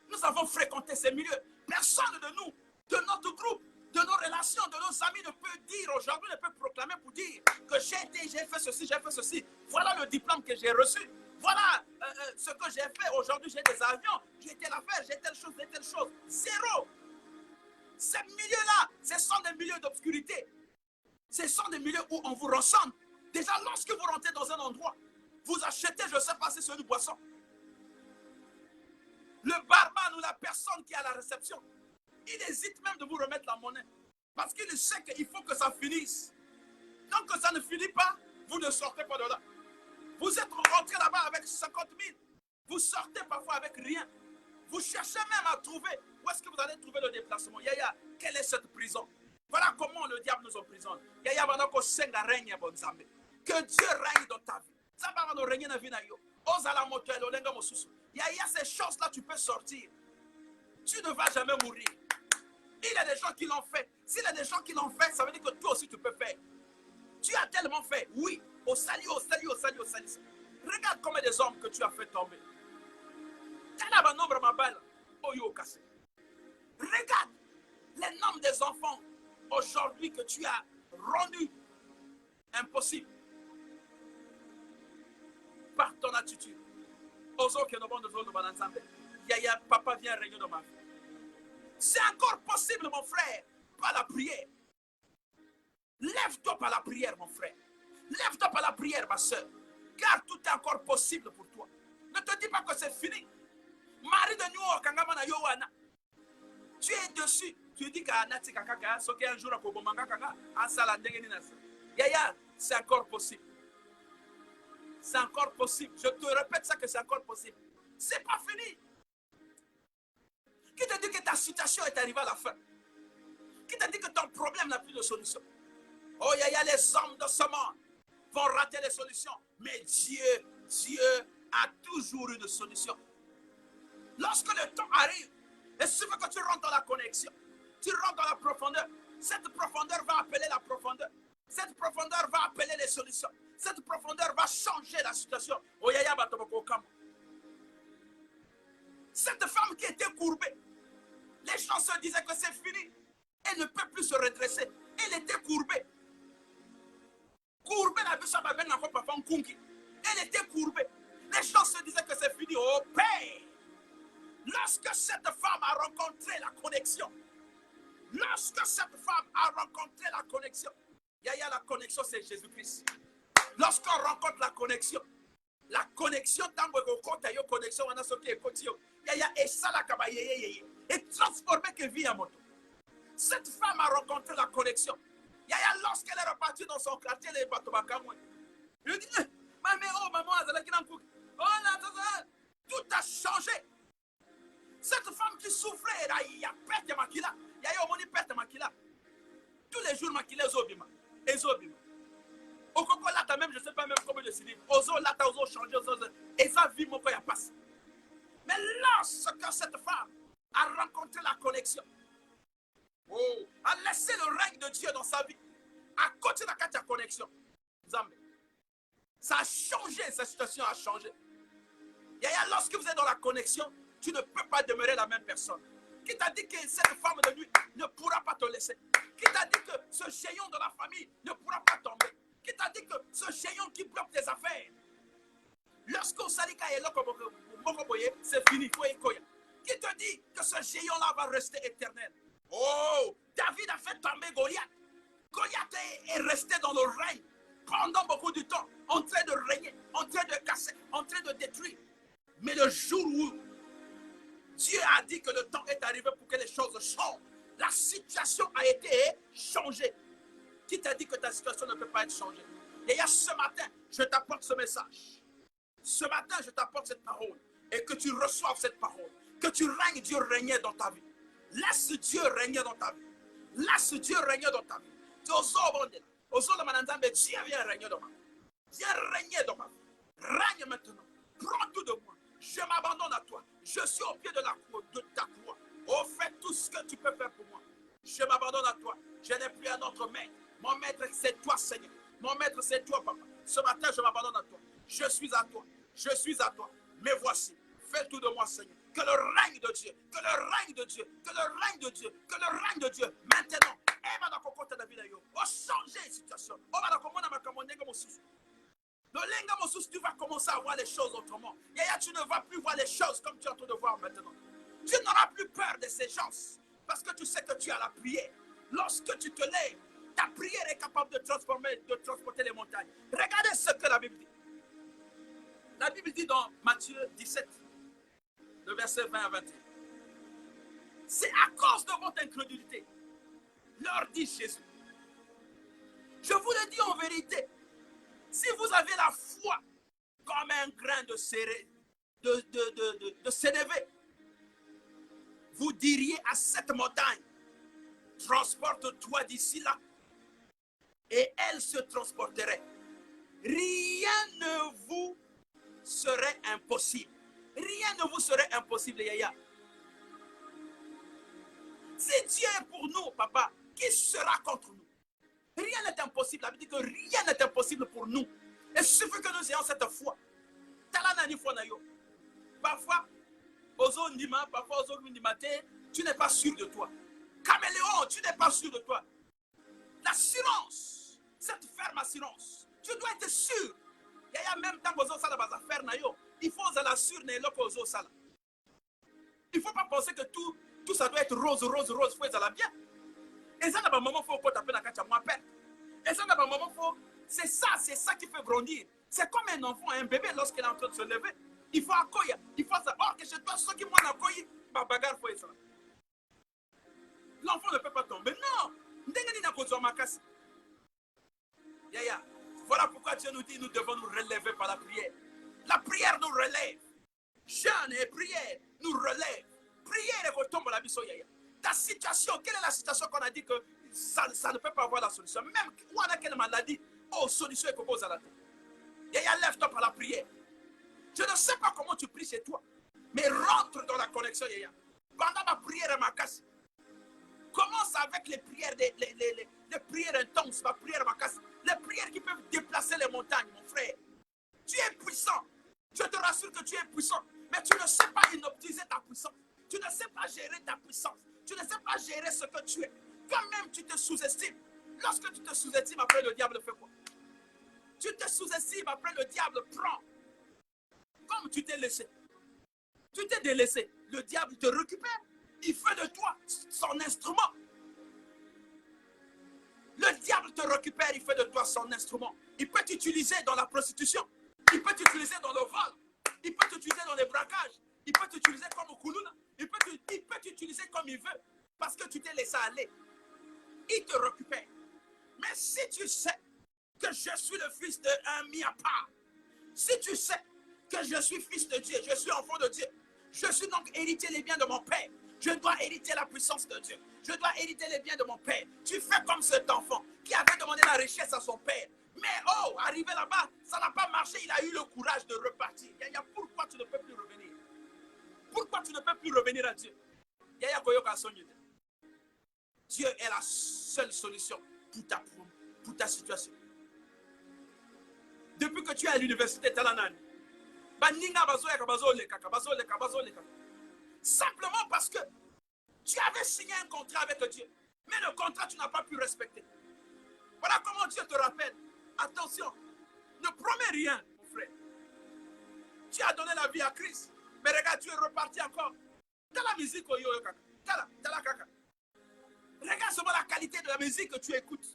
Nous avons fréquenté ces milieux. Personne de nous, de notre groupe, de nos relations, de nos amis ne peut dire aujourd'hui, ne peut proclamer pour dire que j'ai fait ceci, j'ai fait ceci. Voilà le diplôme que j'ai reçu. Voilà ce que j'ai fait. Aujourd'hui, j'ai des avions. J'ai telle affaire, j'ai telle chose, j'ai telle chose. Zéro. Ces milieux-là, ce sont des milieux d'obscurité. Ce sont des milieux où on vous ressemble. Déjà, lorsque vous rentrez dans un endroit, vous achetez, je ne sais pas si c'est une boisson. Le barman ou la personne qui est à la réception, il hésite même de vous remettre la monnaie. Parce qu'il sait qu'il faut que ça finisse. Tant que ça ne finit pas, vous ne sortez pas de là. Vous êtes rentré là-bas avec 50 000. Vous sortez parfois avec rien. Vous cherchez même à trouver où est-ce que vous allez trouver le déplacement. Yaya, quelle est cette prison? Voilà comment le diable nous emprisonne. Yaya, que Dieu règne dans ta vie. Yaya, ces choses-là, tu peux sortir. Tu ne vas jamais mourir. Il y a des gens qui l'ont fait. S'il y a des gens qui l'ont fait, ça veut dire que toi aussi tu peux faire. Tu as tellement fait. Oui. Au salut, au salut, au salut, au salut. Regarde combien des hommes que tu as fait tomber. Regarde les noms des enfants aujourd'hui que tu as rendus impossible par ton attitude. Yaya, papa vient régner dans ma vie. C'est encore possible, mon frère, par la prière. Lève-toi par la prière, mon frère. Lève-toi par la prière, ma soeur. Car tout est encore possible pour toi. Ne te dis pas que c'est fini. Marie de New York, tu es dessus. Tu dis qu'un jour, Yaya, c'est encore possible. C'est encore possible. Je te répète ça que c'est encore possible. C'est pas fini. Qui te dit que ta situation est arrivée à la fin? Qui te dit que ton problème n'a plus de solution? Oh, Yaya, les hommes de ce monde vont rater les solutions. Mais Dieu a toujours une solution. Lorsque le temps arrive, il suffit que tu rentres dans la connexion. Tu rentres dans la profondeur. Cette profondeur va appeler la profondeur. Cette profondeur va appeler les solutions. Cette profondeur va changer la situation. Oh, Yaya, cette femme qui était courbée, les gens se disaient que c'est fini. Elle ne peut plus se redresser. Elle était courbée. Courbée, la bishop avait un papa kunki. Elle était courbée. Les gens se disaient que c'est fini. Oh Père! Lorsque cette femme a rencontré la connexion, lorsque cette femme a rencontré la connexion, Yaya, la connexion, c'est Jésus-Christ. Lorsqu'on rencontre la connexion, connexion, on a ce qui est quotidien. Yaya, et ça, la et transformer que vie à moto. Cette femme a rencontré la connexion. Yaya, lorsqu'elle est repartie dans son quartier, elle est partie au Cameroun. Je dis, maman, oh là, tout a changé. Cette femme qui souffrait, il y a perte de maquila. Il y a eu perte de maquila. Tous les jours, maquila, Zobima. Et Zobima. Au Coco, là, même, je ne sais pas même comment décider. Ozo, là, t'as osé changer. Et ça vit mon corps, il passe. Mais lorsque cette femme a rencontré la connexion, a laissé le règne de Dieu dans sa vie, à côté de la connexion, ça a changé, sa situation a changé. Et lorsque vous êtes dans la connexion, tu ne peux pas demeurer la même personne. Qui t'a dit que cette femme de nuit ne pourra pas te laisser? Qui t'a dit que ce géant de la famille ne pourra pas tomber? Qui t'a dit que ce géant qui bloque tes affaires, lorsqu'on salika est là, c'est fini, qui te dit que ce géant-là va rester éternel? Oh, David a fait tomber Goliath. Goliath est resté dans le règne pendant beaucoup de temps, en train de régner, en train de casser, en train de détruire. Mais le jour où Dieu a dit que le temps est arrivé pour que les choses changent, la situation a été changée. Qui t'a dit que ta situation ne peut pas être changée? Et ce matin, je t'apporte ce message. Ce matin, je t'apporte cette parole. Et que tu reçoives cette parole. Que tu règnes, Dieu régner dans ta vie. Laisse Dieu régner dans ta vie. Laisse Dieu régner dans ta vie. Dieu vient régner dans ma vie. Viens régner dans ma vie. Règne maintenant. Prends tout de moi. Je m'abandonne à toi. Je suis au pied de ta croix. Oh, fais tout ce que tu peux faire pour moi. Je m'abandonne à toi. Je n'ai plus un autre maître. Mon maître, c'est toi, Seigneur. Mon maître, c'est toi, Papa. Ce matin, je m'abandonne à toi. Je suis à toi. Je suis à toi. Mais voici. Fais tout de moi, Seigneur. Que le règne de Dieu, que le règne de Dieu, que le règne de Dieu, que le règne de Dieu, maintenant, oh, changer la situation. Tu vas commencer à voir les choses autrement. Tu ne vas plus voir les choses comme tu es en train de voir maintenant. Tu n'auras plus peur de ces gens. Parce que tu sais que tu as la prière. Lorsque tu te lèves, ta prière est capable de transporter les montagnes. Regardez ce que la Bible dit. La Bible dit dans Matthieu 17, le verset 20 à 21. C'est à cause de votre incrédulité, leur dit Jésus. Je vous le dis en vérité, si vous avez la foi comme un grain de sénévé, vous diriez à cette montagne, transporte-toi d'ici là, et elle se transporterait. Rien ne vous serait impossible. Rien ne vous serait impossible, Yaya. Si Dieu est pour nous, papa, qui sera contre nous? Rien n'est impossible. La Bible dit que rien n'est impossible pour nous. Et il suffit que nous ayons cette foi. Parfois, parfois, tu n'es pas sûr de toi. Caméléon, tu n'es pas sûr de toi. L'assurance, cette ferme assurance, tu dois être sûr. Il y a même temps que il faut l'assurer. Il ne faut pas penser que tout ça doit être rose, rose, rose. Il faut être bien. Et ça, dans un moment, il faut taper la moi père. Et ça, dans un moment, c'est ça qui fait grandir. C'est comme un enfant, un bébé, lorsqu'il est en train de se lever. Il faut accueillir. Il faut savoir que chez toi, ceux qui m'ont accueilli, ma bagarre, faut ça. L'enfant ne peut pas tomber. Non. Voilà pourquoi Dieu nous dit nous devons nous relever par la prière. La prière nous relève. Jeûne et prière nous relève. Prière et retombe à la mission. Ta situation, quelle est la situation qu'on a dit que ça ne peut pas avoir la solution? Même où on a quelle maladie, oh, solution est proposée à la tête. Lève-toi par la prière. Je ne sais pas comment tu pries chez toi, mais rentre dans la connexion. Pendant ma prière et ma casse, commence avec les prières, les prières intenses, ma prière et ma casse, les prières qui peuvent déplacer les montagnes, mon frère. Tu es puissant. Je te rassure que tu es puissant, mais tu ne sais pas inoptiser ta puissance. Tu ne sais pas gérer ta puissance. Tu ne sais pas gérer ce que tu es. Toi-même, tu te sous-estimes. Lorsque tu te sous-estimes, après le diable fait quoi? Tu te sous-estimes, après le diable prend. Comme tu t'es laissé. Tu t'es délaissé. Le diable te récupère. Il fait de toi son instrument. Le diable te récupère, il fait de toi son instrument. Il peut t'utiliser dans la prostitution. Il peut t'utiliser dans le vol. Il peut t'utiliser dans les braquages. Il peut t'utiliser comme au Koulouna. Il peut t'utiliser comme il veut. Parce que tu t'es laissé aller. Il te récupère. Mais Mais si tu sais que je suis le fils d'un mis à part, si tu sais que je suis fils de Dieu, je suis enfant de Dieu, je suis donc héritier des biens de mon Père, je dois hériter la puissance de Dieu, je dois hériter les biens de mon Père. Tu fais comme cet enfant qui avait demandé la richesse à son Père. Mais oh, arrivé là-bas, ça n'a pas marché, il a eu le courage de repartir. Yaya, pourquoi tu ne peux plus revenir? Pourquoi tu ne peux plus revenir à Dieu? Yaya Koyoka Sonyete. Dieu est la seule solution pour ta situation. Depuis que tu es à l'université, simplement parce que tu avais signé un contrat avec Dieu, mais le contrat tu n'as pas pu respecter. Voilà comment Dieu te rappelle. Attention, ne promets rien, mon frère. Tu as donné la vie à Christ, mais regarde, tu es reparti encore. Dans la musique, regarde seulement la qualité de la musique que tu écoutes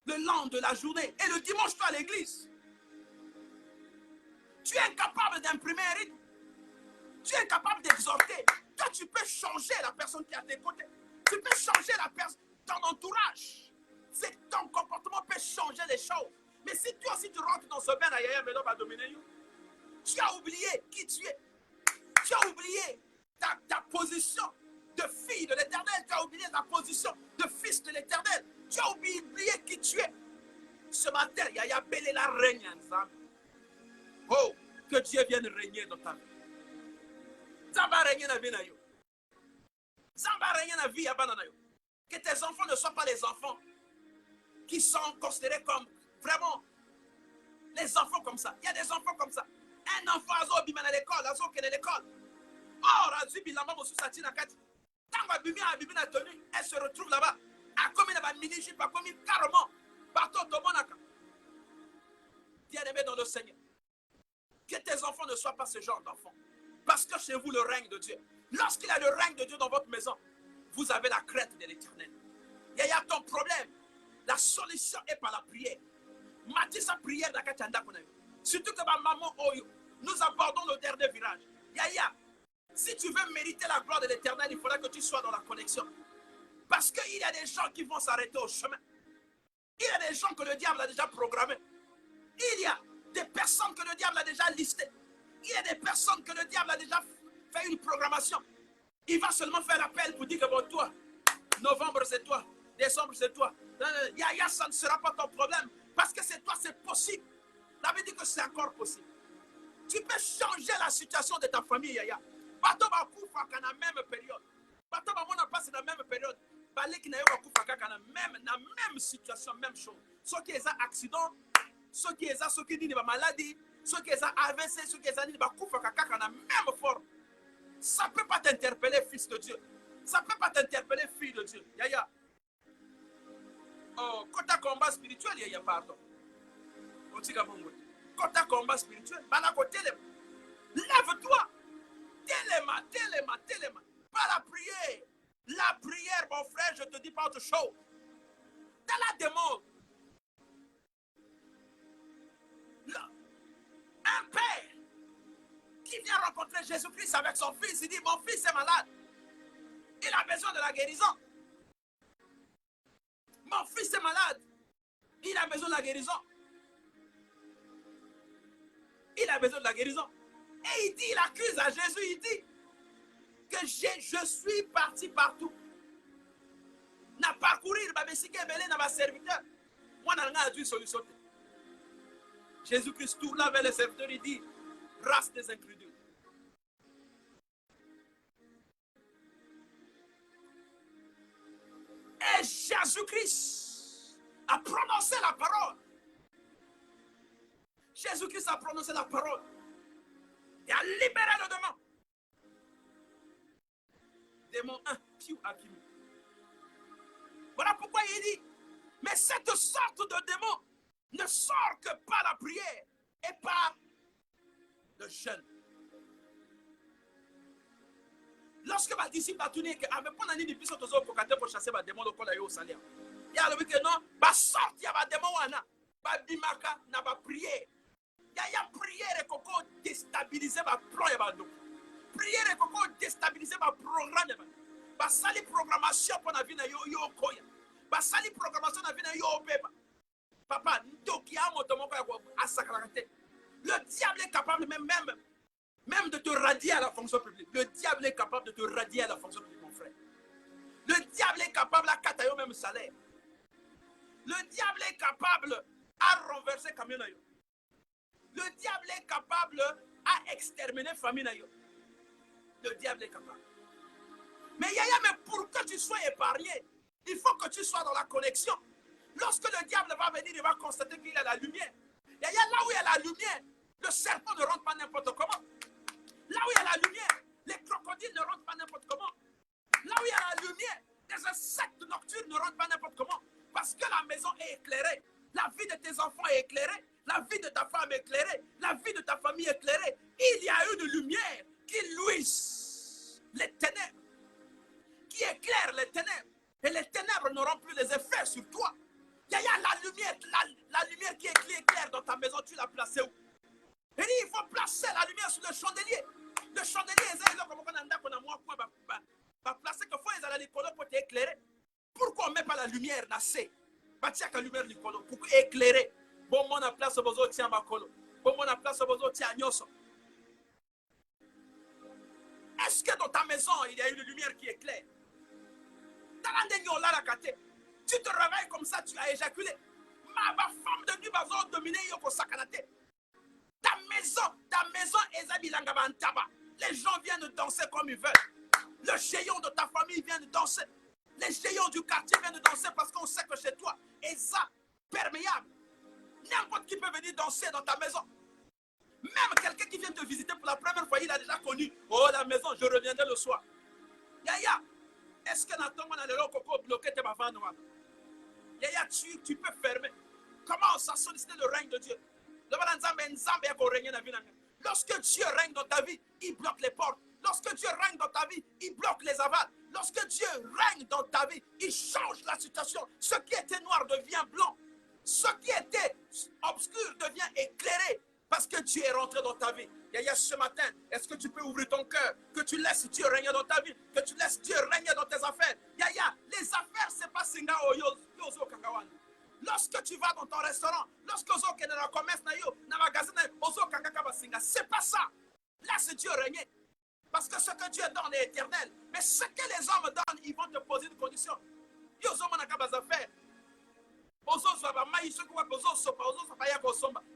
le long de la journée et le dimanche, tu es à l'église. Tu es incapable d'imprimer un rythme. Tu es incapable d'exhorter. Toi, tu peux changer la personne qui est à tes côtés. Tu peux changer ton entourage. Ton comportement peut changer les choses. Mais si toi aussi tu rentres dans ce bain, tu as oublié qui tu es. Tu as oublié ta position de fille de l'Éternel. Tu as oublié ta position de fils de l'Éternel. Tu as oublié qui tu es. Ce matin, Yaya Belela règne ensemble. Oh, que Dieu vienne régner dans ta vie. Zamba régner dans la vie. Zamba régner dans la vie. Que tes enfants ne soient pas les enfants qui sont considérés comme vraiment les enfants comme ça. Il y a des enfants comme ça. Un enfant a été à l'école, a été à l'école. Or, elle se retrouve là-bas. Carrément. Bien-aimé dans le Seigneur. Que tes enfants ne soient pas ce genre d'enfants. Parce que chez vous, le règne de Dieu. Lorsqu'il y a le règne de Dieu dans votre maison, vous avez la crainte de l'Éternel. Il y a ton problème. La solution est par la prière. Matissa prière dans Kachanda. Surtout que ma maman, nous abordons le dernier virage. Yaya, si tu veux mériter la gloire de l'Éternel, il faudra que tu sois dans la connexion. Parce qu'il y a des gens qui vont s'arrêter au chemin. Il y a des gens que le diable a déjà programmés. Il y a des personnes que le diable a déjà listées. Il y a des personnes que le diable a déjà fait une programmation. Il va seulement faire appel pour dire que bon, toi, novembre c'est toi, décembre c'est toi. Yaya, ça ne sera pas ton problème. Parce que c'est toi, c'est possible. Ça veut dire que c'est encore possible. Tu peux changer la situation de ta famille, Yaya. Bato Bakoufa dans la même période. Bato Bamona passe dans la même période. Balek na Bakoufa dans la même situation, même chose. Ceux qui ont un accident, ceux qui ont une maladie, ceux qui ont AVC, ceux qui ont Bakoufa dans la même forme. Ça ne peut pas t'interpeller, fils de Dieu. Ça ne peut pas t'interpeller, fille de Dieu. Yaya. Oh, quand tu as combat spirituel, Yaya, pardon. Quand tu as combat spirituel, lève-toi. Téléma. Pas la prière. La prière, mon frère, je te dis pas autre chose. Dans la démon. Un père qui vient rencontrer Jésus-Christ avec son fils, il dit, mon fils est malade. Il a besoin de la guérison. Mon fils est malade. Il a besoin de la guérison. Il a besoin de la guérison. Et il dit, il accuse à Jésus, il dit que je suis parti partout. Na parcourir, na serviteur. Moi, je n'ai une solution. Jésus-Christ tourne vers les serviteurs, il dit, race des incrédules. Et Jésus-Christ a prononcé la parole. Jésus-Christ a prononcé la parole. Et a libéré le démon. Démon 1, Piu Akimi. Voilà pourquoi il dit, mais cette sorte de démon ne sort que par la prière et par le jeûne. Lorsque ma disciple a tourné, avec mon ami de plus pour chasser ma démon, il y a le que non, ma sorte, il y a ma démon, ma bimaka, n'a pas prié. Il y a prière et coco déstabiliser ma plan. Prière et coco déstabiliser ma programme. Ma sali programmation pour la vie na yo koya. basali programmation na vie na yo papa. Papa, le diable est capable même de te radier à la fonction publique. Le diable est capable de te radier à la fonction publique, mon frère. Le diable est capable à katayo même salaire. Le diable est capable à renverser camion. Le diable est capable à exterminer famille. Le diable est capable. Mais Yaya, mais pour que tu sois épargné, il faut que tu sois dans la connexion. Lorsque le diable va venir, il va constater qu'il y a la lumière. Yaya, là où il y a la lumière, le serpent ne rentre pas n'importe comment. Là où il y a la lumière, les crocodiles ne rentrent pas n'importe comment. Là où il y a la lumière, les insectes nocturnes ne rentrent pas n'importe comment. Parce que la maison est éclairée. La vie de tes enfants est éclairée. La vie de ta femme est éclairée. La vie de ta famille est éclairée. Il y a une lumière qui luise les ténèbres, qui éclaire les ténèbres. Et les ténèbres n'auront plus les effets sur toi. Yaya, la lumière qui est claire dans ta maison, tu l'as placée où? Et il faut placer la lumière sur le chandelier. Le chandelier, placer que faut les l'école pour t'éclairer. Pourquoi on ne met pas la lumière nassée? Batia la lumière l'école pour éclairer. Bon, mon a place au bozo tient ma colo. Bon, mon a place au bozo tient nyoso. Est-ce que dans ta maison, il y a une lumière qui éclaire? Tu te réveilles comme ça, tu as éjaculé. Ma femme de nuit va dominer yoko sakanate. Ta maison est bilangaba taba. Les gens viennent danser comme ils veulent. Le géant de ta famille vient de danser. Les géants du quartier viennent de danser parce qu'on sait que chez toi, est ça perméable. N'importe qui peut venir danser dans ta maison. Même quelqu'un qui vient te visiter pour la première fois, il a déjà connu. Oh, la maison, je reviendrai le soir. Yaya, est-ce que Nathan a le coco bloqué tes bavans? Yaya, tu peux fermer. Commence à solliciter le règne de Dieu. Lorsque Dieu règne dans ta vie, il bloque les portes. Lorsque Dieu règne dans ta vie, il bloque les avals. Lorsque Dieu règne dans ta vie, il change la situation. Ce qui était noir devient blanc. Ce qui était obscur devient éclairé. Parce que Dieu est rentré dans ta vie. Yaya, ce matin, est-ce que tu peux ouvrir ton cœur? Que tu laisses Dieu régner dans ta vie. Que tu laisses Dieu régner dans tes affaires. Yaya, les affaires, c'est pas singa o yozo kakawan. Lorsque tu vas dans ton restaurant, lorsque tu es dans le commerce, dans le magasin, c'est pas ça. Laisse Dieu régner. Parce que ce que Dieu donne est éternel. Mais ce que les hommes donnent, ils vont te poser une condition.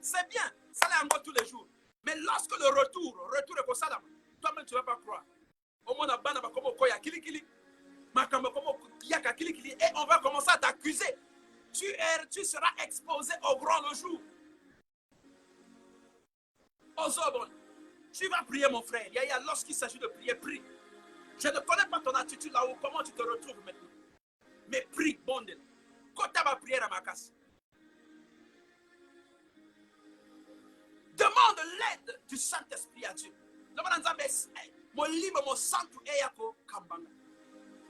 C'est bien, ça l'est tous les jours. Mais lorsque le retour est pour ça, toi-même tu ne vas pas croire. Et on va commencer à t'accuser. Tu seras exposé au grand le jour. Tu vas prier, mon frère. Yaya, lorsqu'il s'agit de prier, prie. Je ne connais pas ton attitude là-haut. Comment tu te retrouves maintenant? Mais prie, bondel. Quand tu vas prier à ma casse. Demande l'aide du Saint-Esprit à Dieu.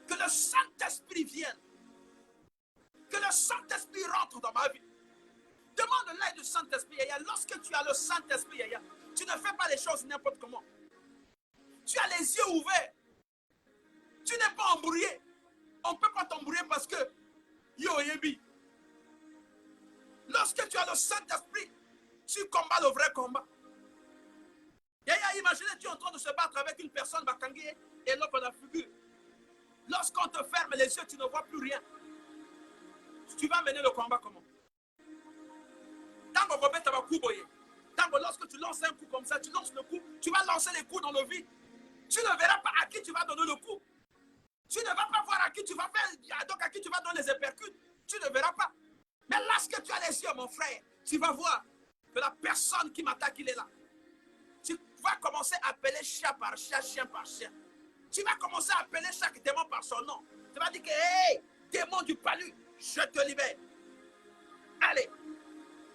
Que le Saint-Esprit vienne. Que le Saint-Esprit rentre dans ma vie. Demande l'aide du Saint-Esprit. Lorsque tu as le Saint-Esprit, tu ne fais pas les choses n'importe comment. Tu as les yeux ouverts. Tu n'es pas embrouillé. On ne peut pas t'embrouiller parce que lorsque tu as le Saint-Esprit, tu combats le vrai combat. Imaginez, tu es en train de se battre avec une personne et l'autre dans la figure. Lorsqu'on te ferme les yeux, tu ne vois plus rien. Tu vas mener le combat comment? Lorsque tu lances un coup comme ça, tu lances le coup, tu vas lancer les coups dans le vide. Tu ne verras pas à qui tu vas donner le coup. Tu ne vas pas voir à qui tu vas faire, donc à qui tu vas donner les épercutes. Tu ne verras pas. Mais lorsque tu as les yeux, mon frère, tu vas voir que la personne qui m'attaque, il est là. Tu vas commencer à appeler chat par chat, chien par chien. Tu vas commencer à appeler chaque démon par son nom. Tu vas dire que, hey, démon du palu, je te libère. Allez.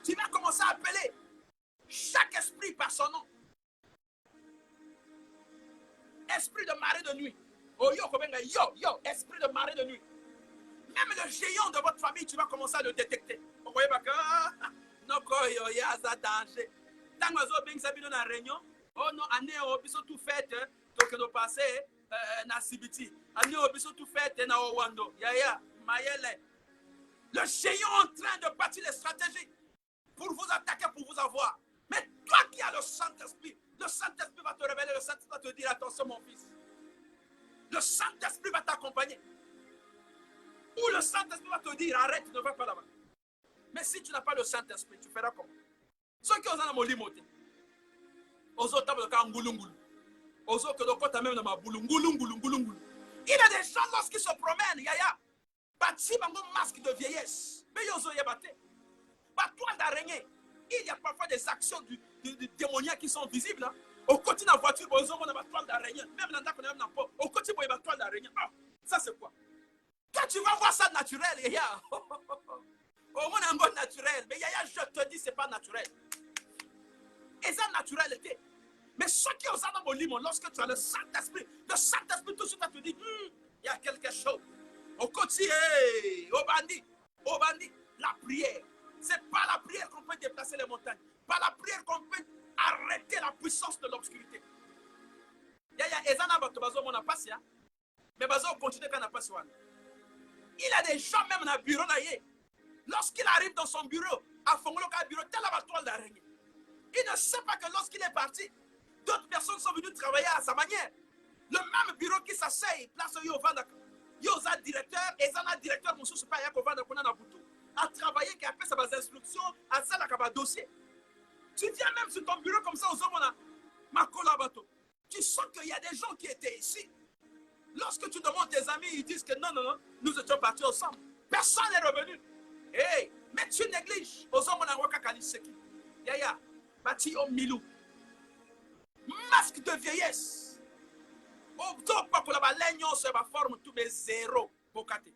Tu vas commencer à appeler chaque esprit par son nom. Esprit de marée de nuit. Oh yo, esprit de marée de nuit. Même le géant de votre famille, tu vas commencer à le détecter. Vous voyez pas que il y a ça danger. Tant que vous avez une réunion, oh non, année au biso tout fait, donc nous passer na Sibiti. Année au biso tout fait na Owando. Yaya, mayele. Le géant en train de bâtir les stratégies pour vous attaquer, pour vous avoir. Mais toi qui as le Saint-Esprit va te révéler, le Saint-Esprit va te dire, attention mon fils. Le Saint-Esprit va t'accompagner. Ou le Saint-Esprit va te dire, arrête, tu ne vas pas là-bas. Mais si tu n'as pas le Saint-Esprit, tu feras comment? Ceux qui ont un limoté. Aux autres, aux autres, même dans ma boulou. Il y a des gens, lorsqu'ils se promènent, yaya, bâti un masque de vieillesse. Mais ils ont battu. Toile d'araignée. Il y a parfois des actions du démoniaque qui sont visibles. Hein. Au côté de la voiture, ils ont une toile d'araignée. Même dans la au côté de la toile d'araignée. Ah, ça c'est quoi? Toi, tu vas voir ça naturel, yaya. Au moins un bon naturel. Mais yaya, je te dis, c'est pas naturel. Et ça, naturalité. Mais ceux qui ont ça dans mon limon, lorsque tu as le Saint-Esprit tout de suite va te dire, il y a quelque chose. Au quotidien, au bandit, la prière. Ce n'est pas la prière qu'on peut déplacer les montagnes. Pas la prière qu'on peut arrêter la puissance de l'obscurité. Il y a Ezana Batobazo, mon apassia. Mais Bazo continue quand on a passé. Il a des gens même dans le bureau. Lorsqu'il arrive dans son bureau, à Fongolo, bureau, tel la toile d'araignée. Il ne sait pas que lorsqu'il est parti, d'autres personnes sont venues travailler à sa manière. Le même bureau qui s'asseye, place Yovanda. Yoza directeur, Ezana directeur, mon sous pas Yakovanda qu'on a dans Boutou. À travailler, qui a fait ses instructions, à ça, la dossier. Tu viens même sur ton bureau comme ça, aux hommes, ma collaborateur. Tu sens qu'il y a des gens qui étaient ici. Lorsque tu demandes tes amis, ils disent que non, nous étions partis ensemble. Personne n'est revenu. Hey, mais tu négliges. Aux hommes, on a Wakakali Seki. Yaya, Bati Om Milou. Masque de vieillesse. Au top, pour la baleine, sur ma forme, tous mes zéros. Bokate.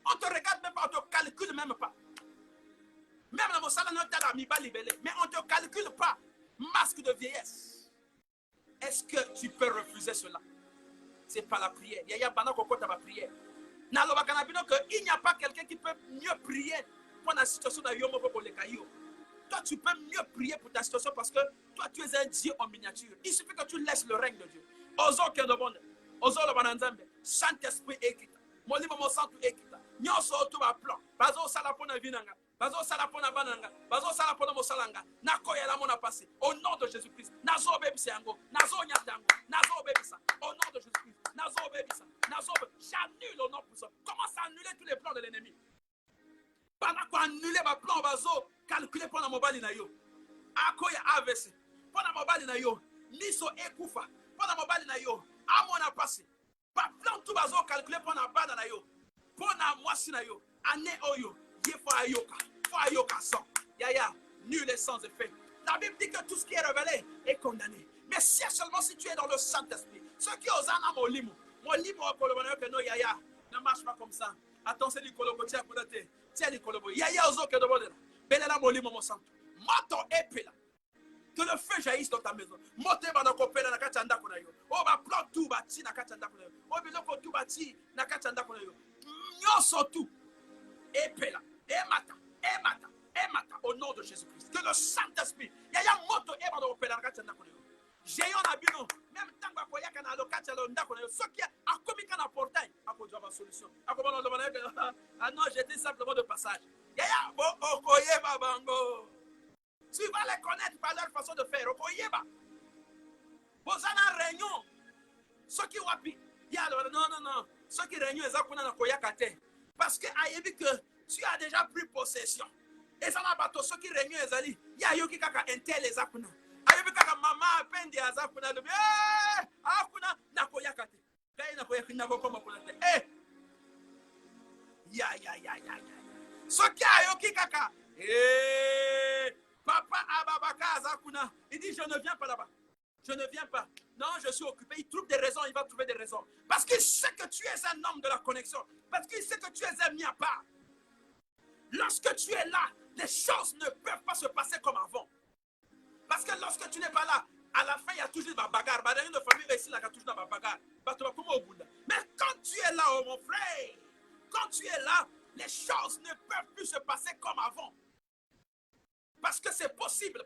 On te regarde même pas, on te calcule même pas. Même dans mon salon, on t'a mis pas libellé. Mais on ne te calcule pas. Masque de vieillesse. Est-ce que tu peux refuser cela? Ce n'est pas la prière. Il y a pendant qu'on compte à ma prière. Il n'y a pas quelqu'un qui peut mieux prier pour la situation de Yomo pour les cailloux. Toi, tu peux mieux prier pour ta situation parce que toi, tu es un Dieu en miniature. Il suffit que tu laisses le règne de Dieu. Ozo Kedobonde, Ozo Lobananzambe, Saint-Esprit Ekita, Molimo Santu Ekita, Nyoso Otuba Plan, Bazo Salapona Vinanga, Bazo Salapona Bananga, Bazo Salapona Mosalanga, Nakoya la Mona passé, au nom de Jésus-Christ, Nazo Bebisango, Nazo Nyatango, Nazo Bebisa, au nom de Jésus-Christ, Nazo Bebisa, Nazo Bebisa, j'annule au nom de ça. Commence à annuler tous les plans de l'ennemi. Pendant qu'on annule ma plan, Bazo, calculer pour la mobile na yo. Akoya AVC, pour la mobile na yo, Niso Ekufa, pour la mobile na yo, Amona passé. Pas plan tout Bazo, calculer pour la bande na yo, pour la moisi na yo, Ane Oyo. Faut ayoka sans. Yaya, nul est sans effet. La Bible dit que tout ce qui est révélé est condamné. Mais si seulement si tu es dans le Saint-Esprit, ceux qui osent en mon limo que non, yaya, ne marche pas comme ça. Attends, c'est l'icolobo, tiens, tiens, l'icolobo. Yaya, ozo, que de bon. Belela, mon limo, mon sang. Moto épela. Que le feu jaillisse dans ta maison. Moté, va dans copela, na kachanda konayo. Oh, va plan tout bâti, na kachanda konayo. Oh, biloko tout bâti, na kachanda konayo. Nyoso tout. Épela. Emata, au nom de Jésus-Christ. Que le Saint-Esprit, il y a un moto et un opéra. J'ai un abino, même tant qu'il y a un local, ce qui a commis un portail, à cause de la solution. Ah non, j'étais simplement de passage. Il y a un okoye babango. Tu vas les connaître par leur façon de faire. Okoye ba. Vous en réunion. Ceux qui wapi. Non. Ceux qui réunion, ils ont koya kate. Parce que ayebi que tu as déjà pris possession. Et ça n'a pas tout. Ceux qui régnent, il y a yoki kaka intel les akuna. Ayebi kaka maman peine des akuna. Akuna nakoyakate. Kaya nakoyakate nakokoma kunate. Ya. Ceux qui a yoki kaka. Papa ababaka azakuna. Il dit je ne viens pas là-bas. Je ne viens pas. Non, je suis occupé. Il trouve des raisons, il va trouver des raisons. Parce qu'il sait que tu es un homme de la connexion. Parce qu'il sait que tu es un mis à part. Lorsque tu es là, les choses ne peuvent pas se passer comme avant. Parce que lorsque tu n'es pas là, à la fin, il y a toujours ma bagarre. Mais quand tu es là, oh mon frère, quand tu es là, les choses ne peuvent plus se passer comme avant. Parce que c'est possible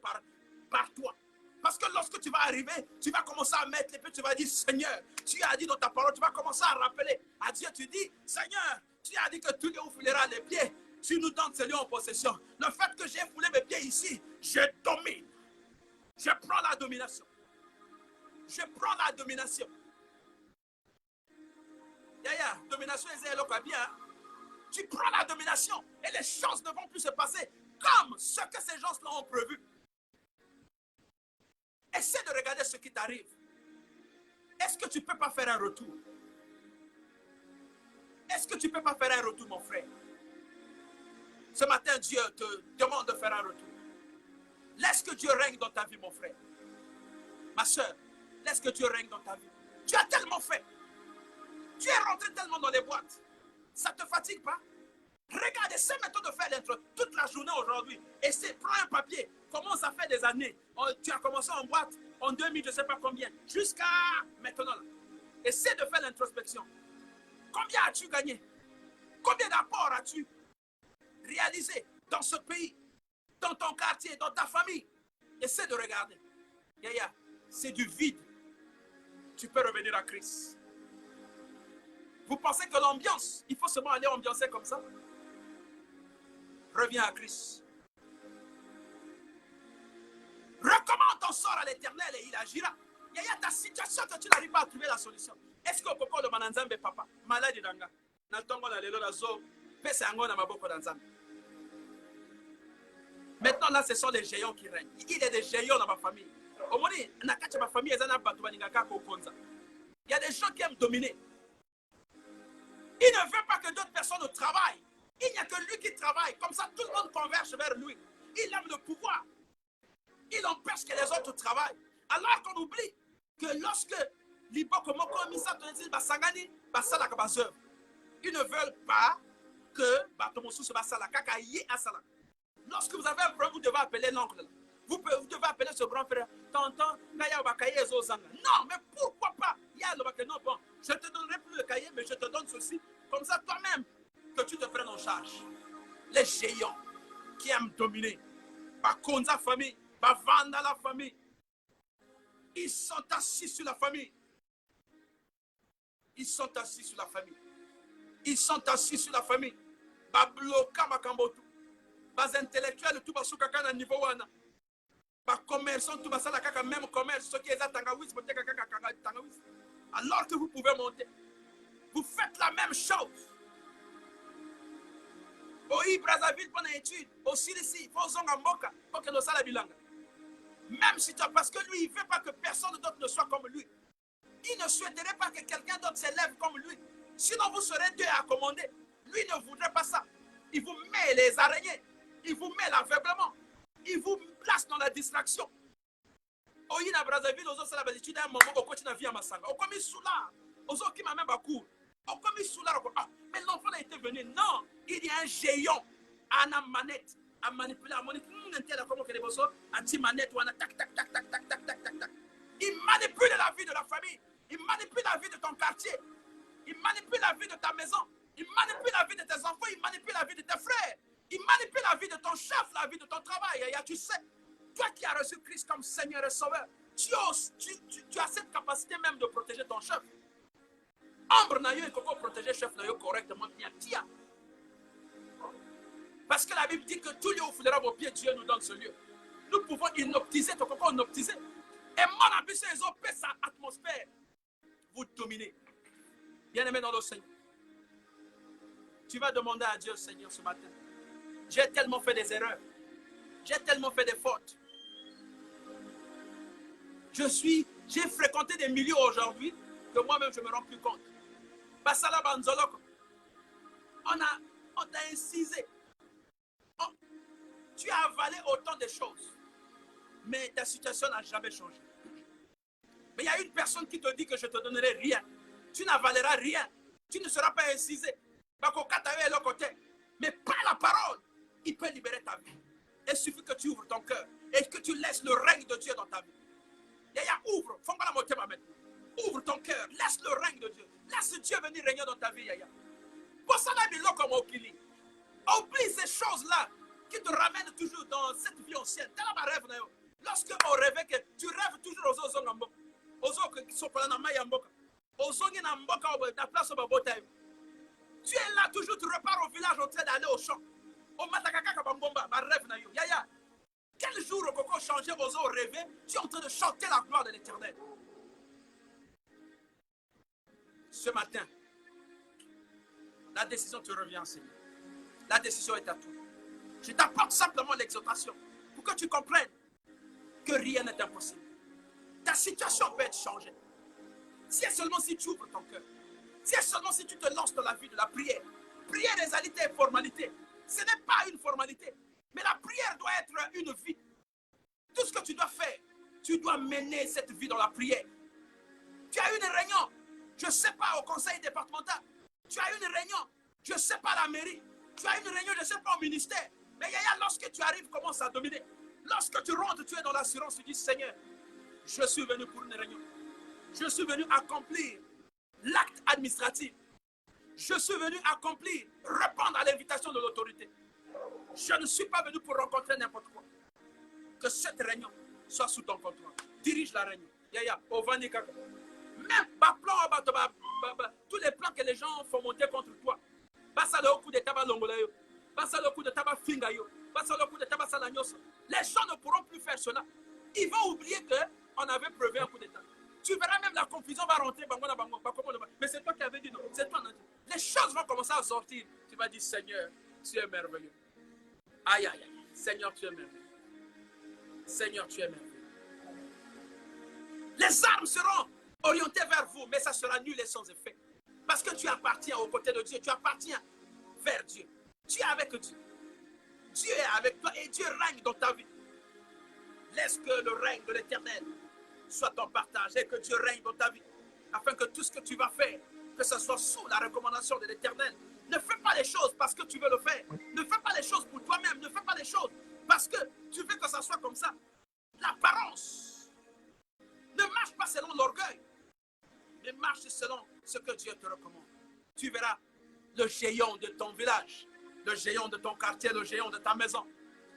par toi. Parce que lorsque tu vas arriver, arriver, tu vas commencer à mettre les pieds, tu vas dire, Seigneur, tu as dit dans ta parole, tu vas commencer à rappeler à Dieu, tu dis, Seigneur, tu as dit que tout lieu où foulera les pieds, tu nous donnes ce lieu en possession. Le fait que j'ai foulé mes pieds ici, je domine. Je prends la domination. Je prends la domination. Yaya, domination, c'est bien. Tu prends la domination et les choses ne vont plus se passer comme ce que ces gens-là ont prévu. Essaie de regarder ce qui t'arrive. Est-ce que tu ne peux pas faire un retour? Est-ce que tu ne peux pas faire un retour, mon frère? Ce matin, Dieu te demande de faire un retour. Laisse que Dieu règne dans ta vie, mon frère. Ma soeur, laisse que Dieu règne dans ta vie. Tu as tellement fait. Tu es rentré tellement dans les boîtes. Ça ne te fatigue pas? Regarde, essaie maintenant de faire l'intro toute la journée aujourd'hui. Essaie, prends un papier. Comment ça fait des années? Tu as commencé en boîte en 2000, je ne sais pas combien. Jusqu'à maintenant. Là. Essaie de faire l'introspection. Combien as-tu gagné? Combien d'apports as-tu réalisé dans ce pays, dans ton quartier, dans ta famille? Essaie de regarder. Yaya, c'est du vide. Tu peux revenir à Christ. Vous pensez que l'ambiance, il faut seulement aller ambiancer comme ça? Reviens à Christ. Recommande ton sort à l'Éternel et il agira. Il y a ta situation que tu n'arrives pas à trouver la solution. Est-ce que au coco de Mananzambe, papa, malade d'anga, n'attendons la lelo la zo, pèse un na maboko d'Anzambe. Maintenant là, ce sont les géants qui règnent. Il y a des géants dans ma famille. Au moins, dans ma famille, il y a des gens qui aiment dominer. Il ne veut pas que d'autres personnes travaillent. Il n'y a que lui qui travaille. Comme ça, tout le monde converge vers lui. Il aime le pouvoir. Il empêche que les autres travaillent. Alors qu'on oublie que lorsque ils ne veulent pas que lorsque vous avez un problème, vous devez appeler l'oncle. Vous devez appeler ce grand frère. Tonton, non, mais pourquoi pas? Non, bon, je ne te donnerai plus le cahier, mais je te donne ceci. Comme ça, toi-même, que tu te prennes en charge. Les géants qui aiment dominer. Par Konza famille, par Vanda la famille. Ils sont assis sur la famille. Ils sont assis sur la famille. Ils sont assis sur la famille. Par bloquer Makambotu. Par intellectuel, tout va sous un niveau. Par commerçant, tout va ça la même commerce. Ce qui est à Tangawis, alors que vous pouvez monter. Vous faites la même chose. Au Brazzaville, pendant l'étude, au Silisi, au Zongamboka, pour que nous sachions la bilanga. Même si tu as, parce que lui, il ne veut pas que personne d'autre ne soit comme lui. Il ne souhaiterait pas que quelqu'un d'autre s'élève comme lui. Sinon, vous serez deux à commander. Lui ne voudrait pas ça. Il vous met les araignées. Il vous met l'aveuglement. Il vous place dans la distraction. Au Ina Brazzaville, aux autres, la étude, un moment, au coach n'a vie à Massanga. Au commis sous là. Aux autres qui m'a même pas cours. Au commis sous là. Mais l'enfant a été venu. Non, il y a un géant à la manette. À manipuler la monnaie, il manipule la vie de la famille, il manipule la vie de ton quartier, il manipule la vie de ta maison, il manipule la vie de tes enfants, il manipule la vie de tes frères, il manipule la vie de ton chef, la vie de ton travail. Et tu sais, toi qui as reçu Christ comme Seigneur et Sauveur, tu as cette capacité même de protéger ton chef. Ambre n'a eu comment protéger chef correctement. Parce que la Bible dit que tout lieu où foulera vos pieds, Dieu nous donne ce lieu. Nous pouvons inoptiser, ton coco inoptiser. Et mon ambition, ils ont fait sa atmosphère. Vous dominez. Bien-aimé dans le Seigneur. Tu vas demander à Dieu, Seigneur, ce matin. J'ai tellement fait des erreurs. J'ai tellement fait des fautes. J'ai fréquenté des milieux aujourd'hui que moi-même je ne me rends plus compte. Basala Banzoloko. On t'a incisé. Tu as avalé autant de choses, mais ta situation n'a jamais changé. Mais il y a une personne qui te dit que je ne te donnerai rien. Tu n'avaleras rien. Tu ne seras pas incisé. Mais par la parole, il peut libérer ta vie. Il suffit que tu ouvres ton cœur et que tu laisses le règne de Dieu dans ta vie. Ouvre. Ouvre ton cœur. Laisse le règne de Dieu. Laisse Dieu venir régner dans ta vie. Oublie ces choses-là qui te ramènent toujours dans cette vie ancienne. Lorsque on rêve que tu rêves toujours aux Ozongambo, aux autres qui sont pas dans la Yamboka, aux Ongin Amboka, la place au Babotaï. Tu es là toujours, tu repars au village en train d'aller au champ. Au Matakaka Kabambomba, ma rêve na yo. Yaya, quel jour au Coco changer aux autres rêver, tu es en train de chanter la gloire de l'Éternel. Ce matin, la décision te revient, Seigneur. La décision est à toi. Je t'apporte simplement l'exhortation pour que tu comprennes que rien n'est impossible. Ta situation peut être changée. Si et seulement si tu ouvres ton cœur. Si et seulement si tu te lances dans la vie de la prière. Prière, réalité et formalité. Ce n'est pas une formalité. Mais la prière doit être une vie. Tout ce que tu dois faire, tu dois mener cette vie dans la prière. Tu as une réunion, je ne sais pas, au conseil départemental. Tu as une réunion, je ne sais pas, à la mairie. Tu as une réunion, je ne sais pas, au ministère. Mais Yaya, lorsque tu arrives, commence à dominer. Lorsque tu rentres, tu es dans l'assurance, tu dis, Seigneur, je suis venu pour une réunion. Je suis venu accomplir l'acte administratif. Je suis venu accomplir, répondre à l'invitation de l'autorité. Je ne suis pas venu pour rencontrer n'importe quoi. Que cette réunion soit sous ton contrôle. Dirige la réunion. Yaya, au Vanikaka. Même tous les plans que les gens font monter contre toi. Basa le coup de tabac longolayo. Basa le coup de tabac fingayo. Basa le coup de tabac salagnos. Les gens ne pourront plus faire cela. Ils vont oublier qu'on avait prévu un coup d'état. Tu verras même la confusion va rentrer. Mais c'est toi qui avais dit non. C'est toi. Les choses vont commencer à sortir. Tu vas dire, Seigneur, tu es merveilleux. Aïe, aïe, aïe. Seigneur, tu es merveilleux. Seigneur, tu es merveilleux. Les armes seront orientées vers vous, mais ça sera nul et sans effet. Parce que tu appartiens aux côtés de Dieu. Tu appartiens vers Dieu. Tu es avec Dieu. Dieu est avec toi et Dieu règne dans ta vie. Laisse que le règne de l'Éternel soit ton partage et que Dieu règne dans ta vie. Afin que tout ce que tu vas faire, que ce soit sous la recommandation de l'Éternel. Ne fais pas les choses parce que tu veux le faire. Ne fais pas les choses pour toi-même. Ne fais pas les choses parce que tu veux que ça soit comme ça. L'apparence. Ne marche pas selon l'orgueil. Mais marche selon ce que Dieu te recommande. Tu verras le géant de ton village, le géant de ton quartier, le géant de ta maison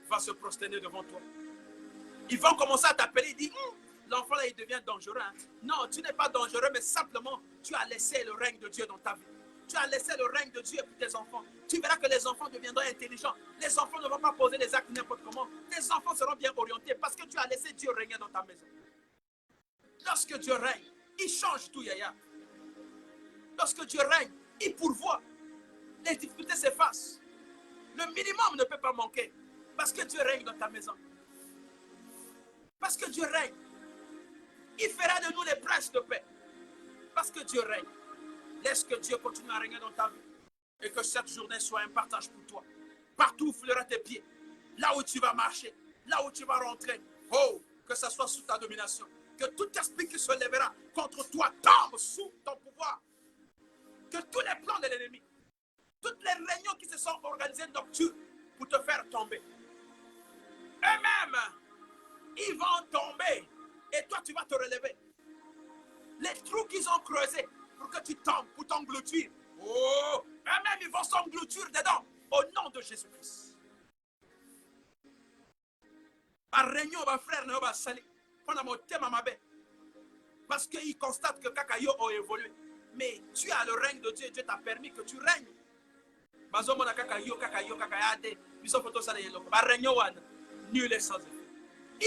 va se prosterner devant toi. Ils vont commencer à t'appeler et dire, l'enfant là il devient dangereux. Hein. Non, tu n'es pas dangereux, mais simplement tu as laissé le règne de Dieu dans ta vie. Tu as laissé le règne de Dieu pour tes enfants. Tu verras que les enfants deviendront intelligents. Les enfants ne vont pas poser les actes n'importe comment. Tes enfants seront bien orientés parce que tu as laissé Dieu régner dans ta maison. Lorsque Dieu règne, il change tout, Yaya. Lorsque Dieu règne, il pourvoit. Les difficultés s'effacent. Le minimum ne peut pas manquer. Parce que Dieu règne dans ta maison. Parce que Dieu règne. Il fera de nous les princes de paix. Parce que Dieu règne. Laisse que Dieu continue à régner dans ta vie. Et que cette journée soit un partage pour toi. Partout où fleurent tes pieds. Là où tu vas marcher. Là où tu vas rentrer. Oh, que ça soit sous ta domination. Que tout esprit qui se lèvera contre toi tombe sous ton pouvoir. Que tous les plans de l'ennemi, toutes les réunions qui se sont organisées nocturnes pour te faire tomber, eux-mêmes, ils vont tomber et toi tu vas te relever. Les trous qu'ils ont creusés pour que tu tombes, pour t'engloutir, oh, eux-mêmes ils vont s'engloutir dedans au nom de Jésus-Christ. Par réunion, ma frère, ne va pas salir. Parce qu'ils constatent que Kakayo a évolué. Mais tu as le règne de Dieu. Dieu t'a permis que tu règnes. Ils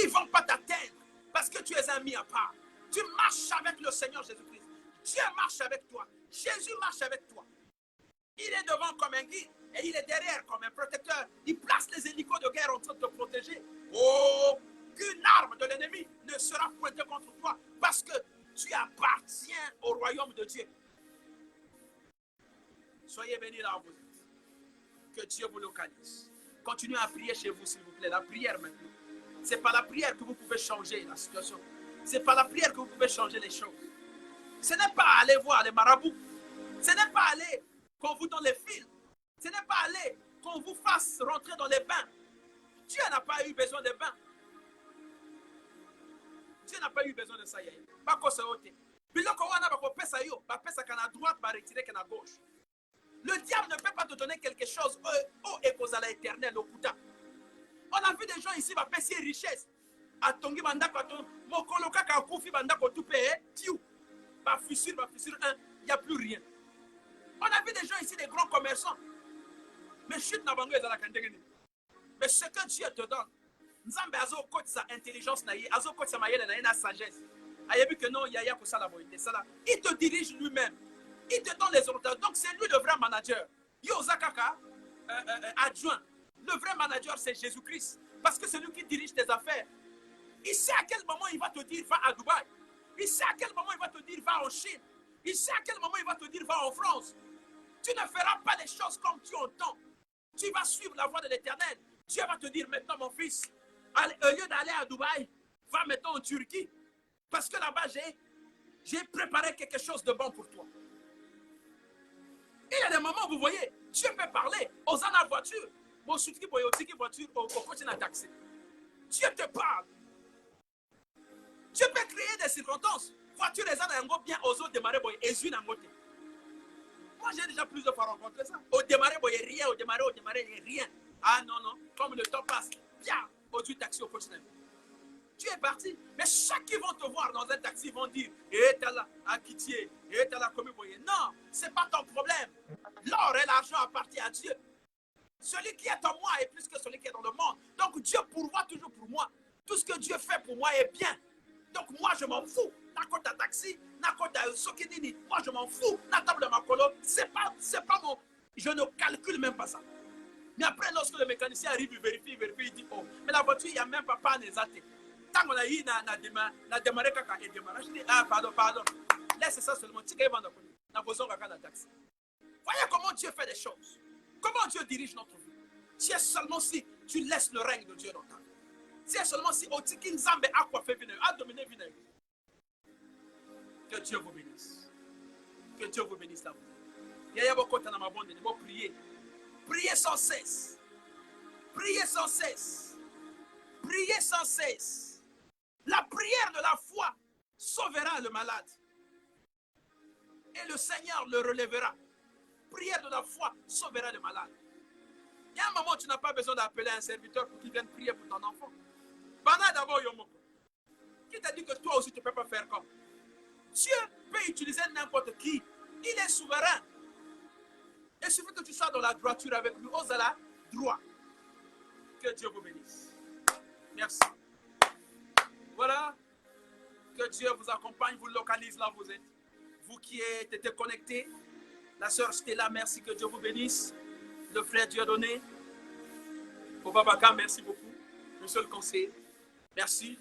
ne vont pas t'atteindre parce que tu es un mis à part. Tu marches avec le Seigneur Jésus-Christ. Dieu marche avec toi. Jésus marche avec toi. Il est devant comme un guide et il est derrière comme un protecteur. Il place les hélicos de guerre en train de te protéger. Aucune arme de l'ennemi ne sera pointée contre toi parce que tu appartiens au royaume de Dieu. Soyez bénis là où vous êtes. Que Dieu vous localise. Continuez à prier chez vous, s'il vous plaît. La prière maintenant. Ce n'est pas la prière que vous pouvez changer la situation. Ce n'est pas la prière que vous pouvez changer les choses. Ce n'est pas aller voir les marabouts. Ce n'est pas aller qu'on vous donne les films. Ce n'est pas aller qu'on vous fasse rentrer dans les bains. Dieu n'a pas eu besoin de bains. Dieu n'a pas eu besoin de ça. Pas que ça ôte. Le diable ne peut pas te donner quelque chose au écosala éternel au Kouta. On a vu des gens ici qui ont payé richesse. atongi bandako atongi mokolo kaka akufi bandako tout payé tiu ba fissure il n'y a plus rien. On a vu des gens ici, des grands commerçants, mais chute na bango ezalaka ndenge nini. Mais ce que Dieu te donne, Nzambe azo côté sa intelligence na ye, azo côté sa mayele na ye na sagesse. Ayebi que non yaya ko sala boyete sala. Il te dirige lui-même. Il te donne les orientations. Donc c'est lui le vrai manager. Yo zakaka adjoint. Le vrai manager c'est Jésus-Christ parce que c'est lui qui dirige tes affaires. Il sait à quel moment il va te dire va à Dubaï. Il sait à quel moment il va te dire va en Chine. Il sait à quel moment il va te dire va en France. Tu ne feras pas les choses comme tu entends. Tu vas suivre la voie de l'Éternel. Dieu va te dire maintenant mon fils, au lieu d'aller à Dubaï, va maintenant en Turquie. Parce que là-bas, j'ai préparé quelque chose de bon pour toi. Il y a des moments, vous voyez, Dieu peut parler aux en voiture. Mon soutien pour les voiture au côté d'un taxi. Dieu te parle. Dieu peut créer des circonstances. Voiture les en bien aux autres démarrer pour les unes en côté. Moi, j'ai déjà plusieurs fois rencontré ça. Au démarrer, il n'y a rien. Au démarrer, il n'y a rien. Ah non, non. Comme le temps passe, viens, au-dessus du taxi au quotidien. Tu es parti. Mais chaque qui vont te voir dans un taxi, vont dire eh, t'as là, à Kitié, eh, t'as là, comme vous voyez. Non, ce n'est pas ton problème. L'or et l'argent appartiennent à Dieu. Celui qui est en moi est plus que celui qui est dans le monde. Donc Dieu pourvoit toujours pour moi. Tout ce que Dieu fait pour moi est bien. Donc moi, je m'en fous. Nakota taxi, nakota sokinini. Moi, je m'en fous. Natable de ma colo, c'est pas mon. Je ne calcule même pas ça. Mais après, lorsque le mécanicien arrive, il vérifie, il dit oh, mais la voiture, il n'y a même pas panne exaltée. Tant qu'on a eu, na démarré kaka et démarré. Je dis ah, pardon. Laisse ça seulement. Tu vas dans la voiture kaka na taxi. Voyez comment Dieu fait des choses. Comment Dieu dirige notre vie. C'est seulement si tu laisses le règne de Dieu dans ta vie. C'est seulement si Otikin Zambe a quoi fait venir, a dominé venir. Que Dieu vous bénisse. Que Dieu vous bénisse là. Il y a beaucoup de temps dans ma bonne, il faut prier. Priez sans cesse. Priez sans cesse. Priez sans cesse. La prière de la foi sauvera le malade. Et le Seigneur le relèvera. Prière de la foi sauvera le malade. Il y a un moment où tu n'as pas besoin d'appeler un serviteur pour qu'il vienne prier pour ton enfant. Bana d'abord Yomoko. Qui t'a dit que toi aussi tu ne peux pas faire comme? Dieu peut utiliser n'importe qui. Il est souverain. Il suffit que tu sois dans la droiture avec lui. Osala, droit. Que Dieu vous bénisse. Merci. Voilà. Que Dieu vous accompagne, vous localise là où vous êtes. Vous qui êtes été connectés. La sœur Stella, merci, que Dieu vous bénisse. Le frère Dieudonné. Au Babaka, merci beaucoup. Monsieur le conseiller. Merci.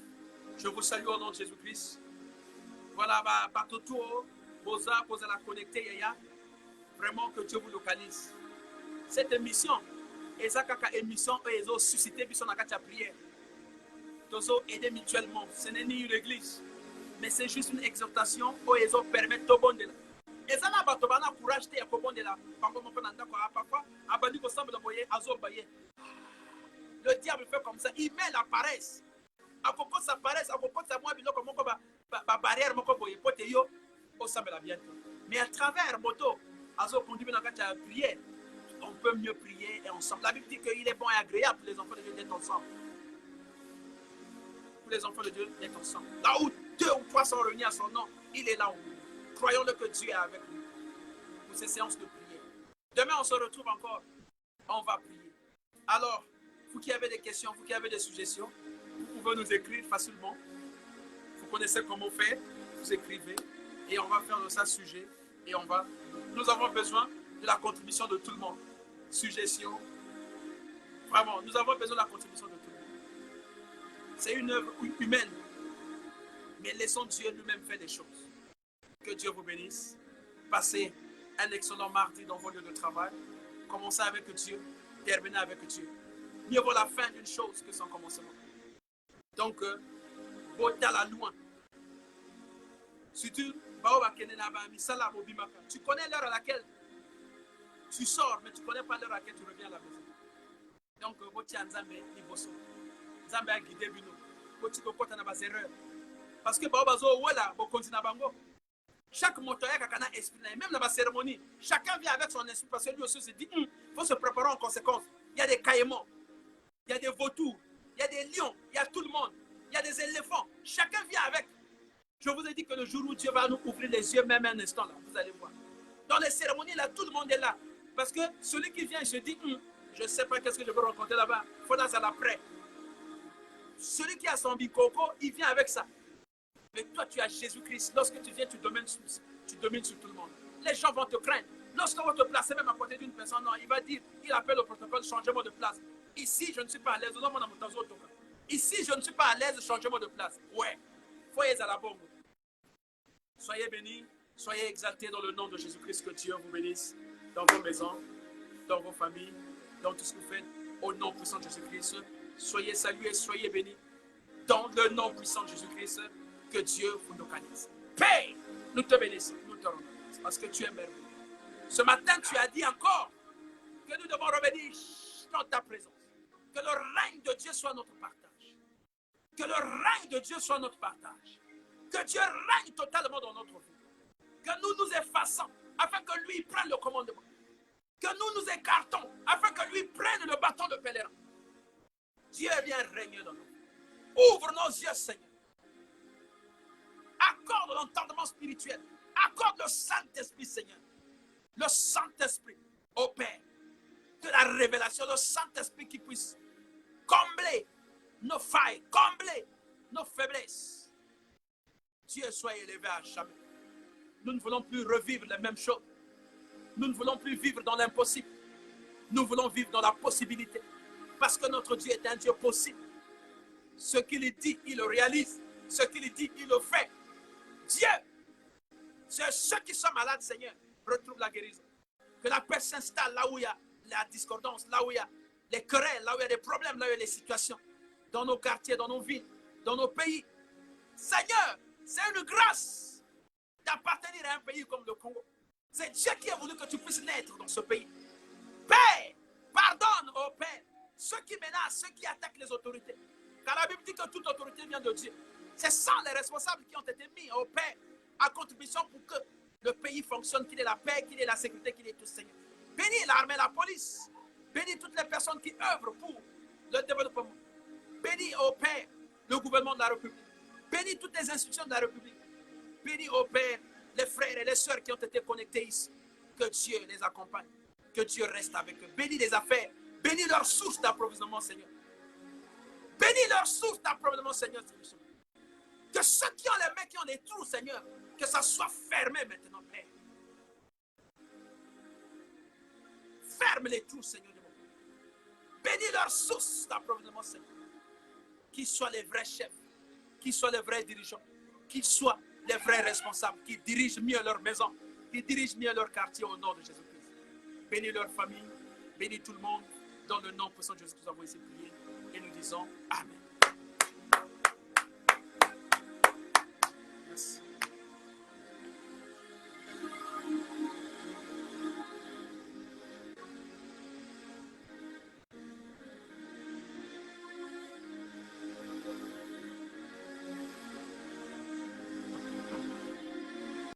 Je vous salue au nom de Jésus-Christ. Voilà, Batoto, Boza, la connecté, Yaya. Vraiment que Dieu vous localise. Cette émission, Ezakaka émission, ils ont suscité, puis on a qu'à prière. Ils ont aidé mutuellement. Ce n'est ni une église, mais c'est juste une exhortation où ils ont permis de bon de là. Et ça, là, courage de bon de là. Le diable fait comme ça. Il met la paresse. À propos de sa paresse, à propos de sa moitié, comme ma barrière, mon coboye, poteyo, au samedi la bientôt. Mais à travers moto, à ce conduit dans la prière, on peut mieux prier et ensemble. La Bible dit qu'il est bon et agréable pour les enfants de Dieu d'être ensemble. Pour les enfants de Dieu d'être ensemble. Là où 2 ou 3 sont réunis à son nom, il est là où nous. Croyons-le que Dieu est avec nous pour ces séances de prière. Demain, on se retrouve encore. On va prier. Alors, vous qui avez des questions, vous qui avez des suggestions, vous pouvez nous écrire facilement. Vous connaissez comment faire. Vous écrivez et on va faire de ça sujet. Et on va. Nous avons besoin de la contribution de tout le monde. Suggestions. Vraiment, nous avons besoin de la contribution de tout le monde. C'est une œuvre humaine. Mais laissons Dieu lui-même faire des choses. Que Dieu vous bénisse. Passez un excellent mardi dans vos lieux de travail. Commencez avec Dieu. Terminez avec Dieu. Mieux vaut la fin d'une chose que son commencement. Donc, la loin. Si tu connais l'heure à laquelle tu sors, mais tu ne connais pas l'heure à laquelle tu reviens à la maison. Donc, Nzambe a guidé Bino. Parce que chaque moteur a un esprit. Même dans la cérémonie, chacun vient avec son esprit parce que lui aussi se dit il faut se préparer en conséquence. Il y a des caïmans, il y a des vautours, il y a des lions, il y a tout le monde. Il y a des éléphants. Chacun vient avec. Je vous ai dit que le jour où Dieu va nous ouvrir les yeux, même un instant, là, vous allez voir. Dans les cérémonies, là, tout le monde est là. Parce que celui qui vient, se dit, je ne sais pas qu'est-ce que je veux rencontrer là-bas. Il faudra ça l'après. Celui qui a son bicoco, il vient avec ça. Mais toi, tu as Jésus-Christ. Lorsque tu viens, tu domines sur tout le monde. Les gens vont te craindre. Lorsqu'on va te placer même à côté d'une personne, non, il va dire, il appelle au protocole, changement de place. Ici, je ne suis pas à l'aise. Ici, je ne suis pas à l'aise, changement de place. Ouais. Soyez à la bombe. Soyez bénis, soyez exaltés dans le nom de Jésus-Christ. Que Dieu vous bénisse dans vos maisons, dans vos familles, dans tout ce que vous faites. Au nom puissant de Jésus-Christ, soyez salués, soyez bénis. Dans le nom puissant de Jésus-Christ, que Dieu vous localise. Paix, nous te bénissons, nous te rendons parce que tu es merveilleux. Ce matin, tu as dit encore que nous devons revenir dans ta présence. Que le règne de Dieu soit notre partage. Que le règne de Dieu soit notre partage. Que Dieu règne totalement dans notre vie. Que nous nous effaçons afin que lui prenne le commandement. Que nous nous écartons afin que lui prenne le bâton de pèlerin. Dieu vient régner dans nous. Ouvre nos yeux, Seigneur. Accorde l'entendement spirituel. Accorde le Saint-Esprit, Seigneur. Le Saint-Esprit, au Père, de la révélation, le Saint-Esprit qui puisse combler nos failles, combler nos faiblesses. Dieu soit élevé à jamais. Nous ne voulons plus revivre les mêmes choses. Nous ne voulons plus vivre dans l'impossible. Nous voulons vivre dans la possibilité. Parce que notre Dieu est un Dieu possible. Ce qu'il dit, il le réalise. Ce qu'il dit, il le fait. Dieu, c'est ceux qui sont malades, Seigneur, retrouvent la guérison. Que la paix s'installe là où il y a la discordance, là où il y a les querelles, là où il y a des problèmes, là où il y a des situations. Dans nos quartiers, dans nos villes, dans nos pays. Seigneur, c'est une grâce d'appartenir à un pays comme le Congo. C'est Dieu qui a voulu que tu puisses naître dans ce pays. Père, pardonne, oh Père, ceux qui menacent, ceux qui attaquent les autorités. Car la Bible dit que toute autorité vient de Dieu. C'est sans les responsables qui ont été mis au Père à contribution pour que le pays fonctionne, qu'il ait la paix, qu'il ait la sécurité, qu'il ait tout, Seigneur. Bénis l'armée, la police. Bénis toutes les personnes qui œuvrent pour le développement. Bénis au Père le gouvernement de la République. Bénis toutes les institutions de la République. Bénis au Père les frères et les sœurs qui ont été connectés ici. Que Dieu les accompagne. Que Dieu reste avec eux. Bénis les affaires. Bénis leur source d'approvisionnement, Seigneur. Bénis leur source d'approvisionnement, Seigneur. Que ceux qui ont les mains, qui ont les trous, Seigneur, que ça soit fermé maintenant, Père. Ferme les trous, Seigneur. Bénis leur source d'approvisionnement, Seigneur. Qu'ils soient les vrais chefs, qu'ils soient les vrais dirigeants, qu'ils soient les vrais responsables, qui dirigent mieux leur maison, qui dirigent mieux leur quartier au nom de Jésus-Christ. Bénis leur famille, bénis tout le monde. Dans le nom puissant de Jésus, nous avons ici prié et nous disons Amen. Merci.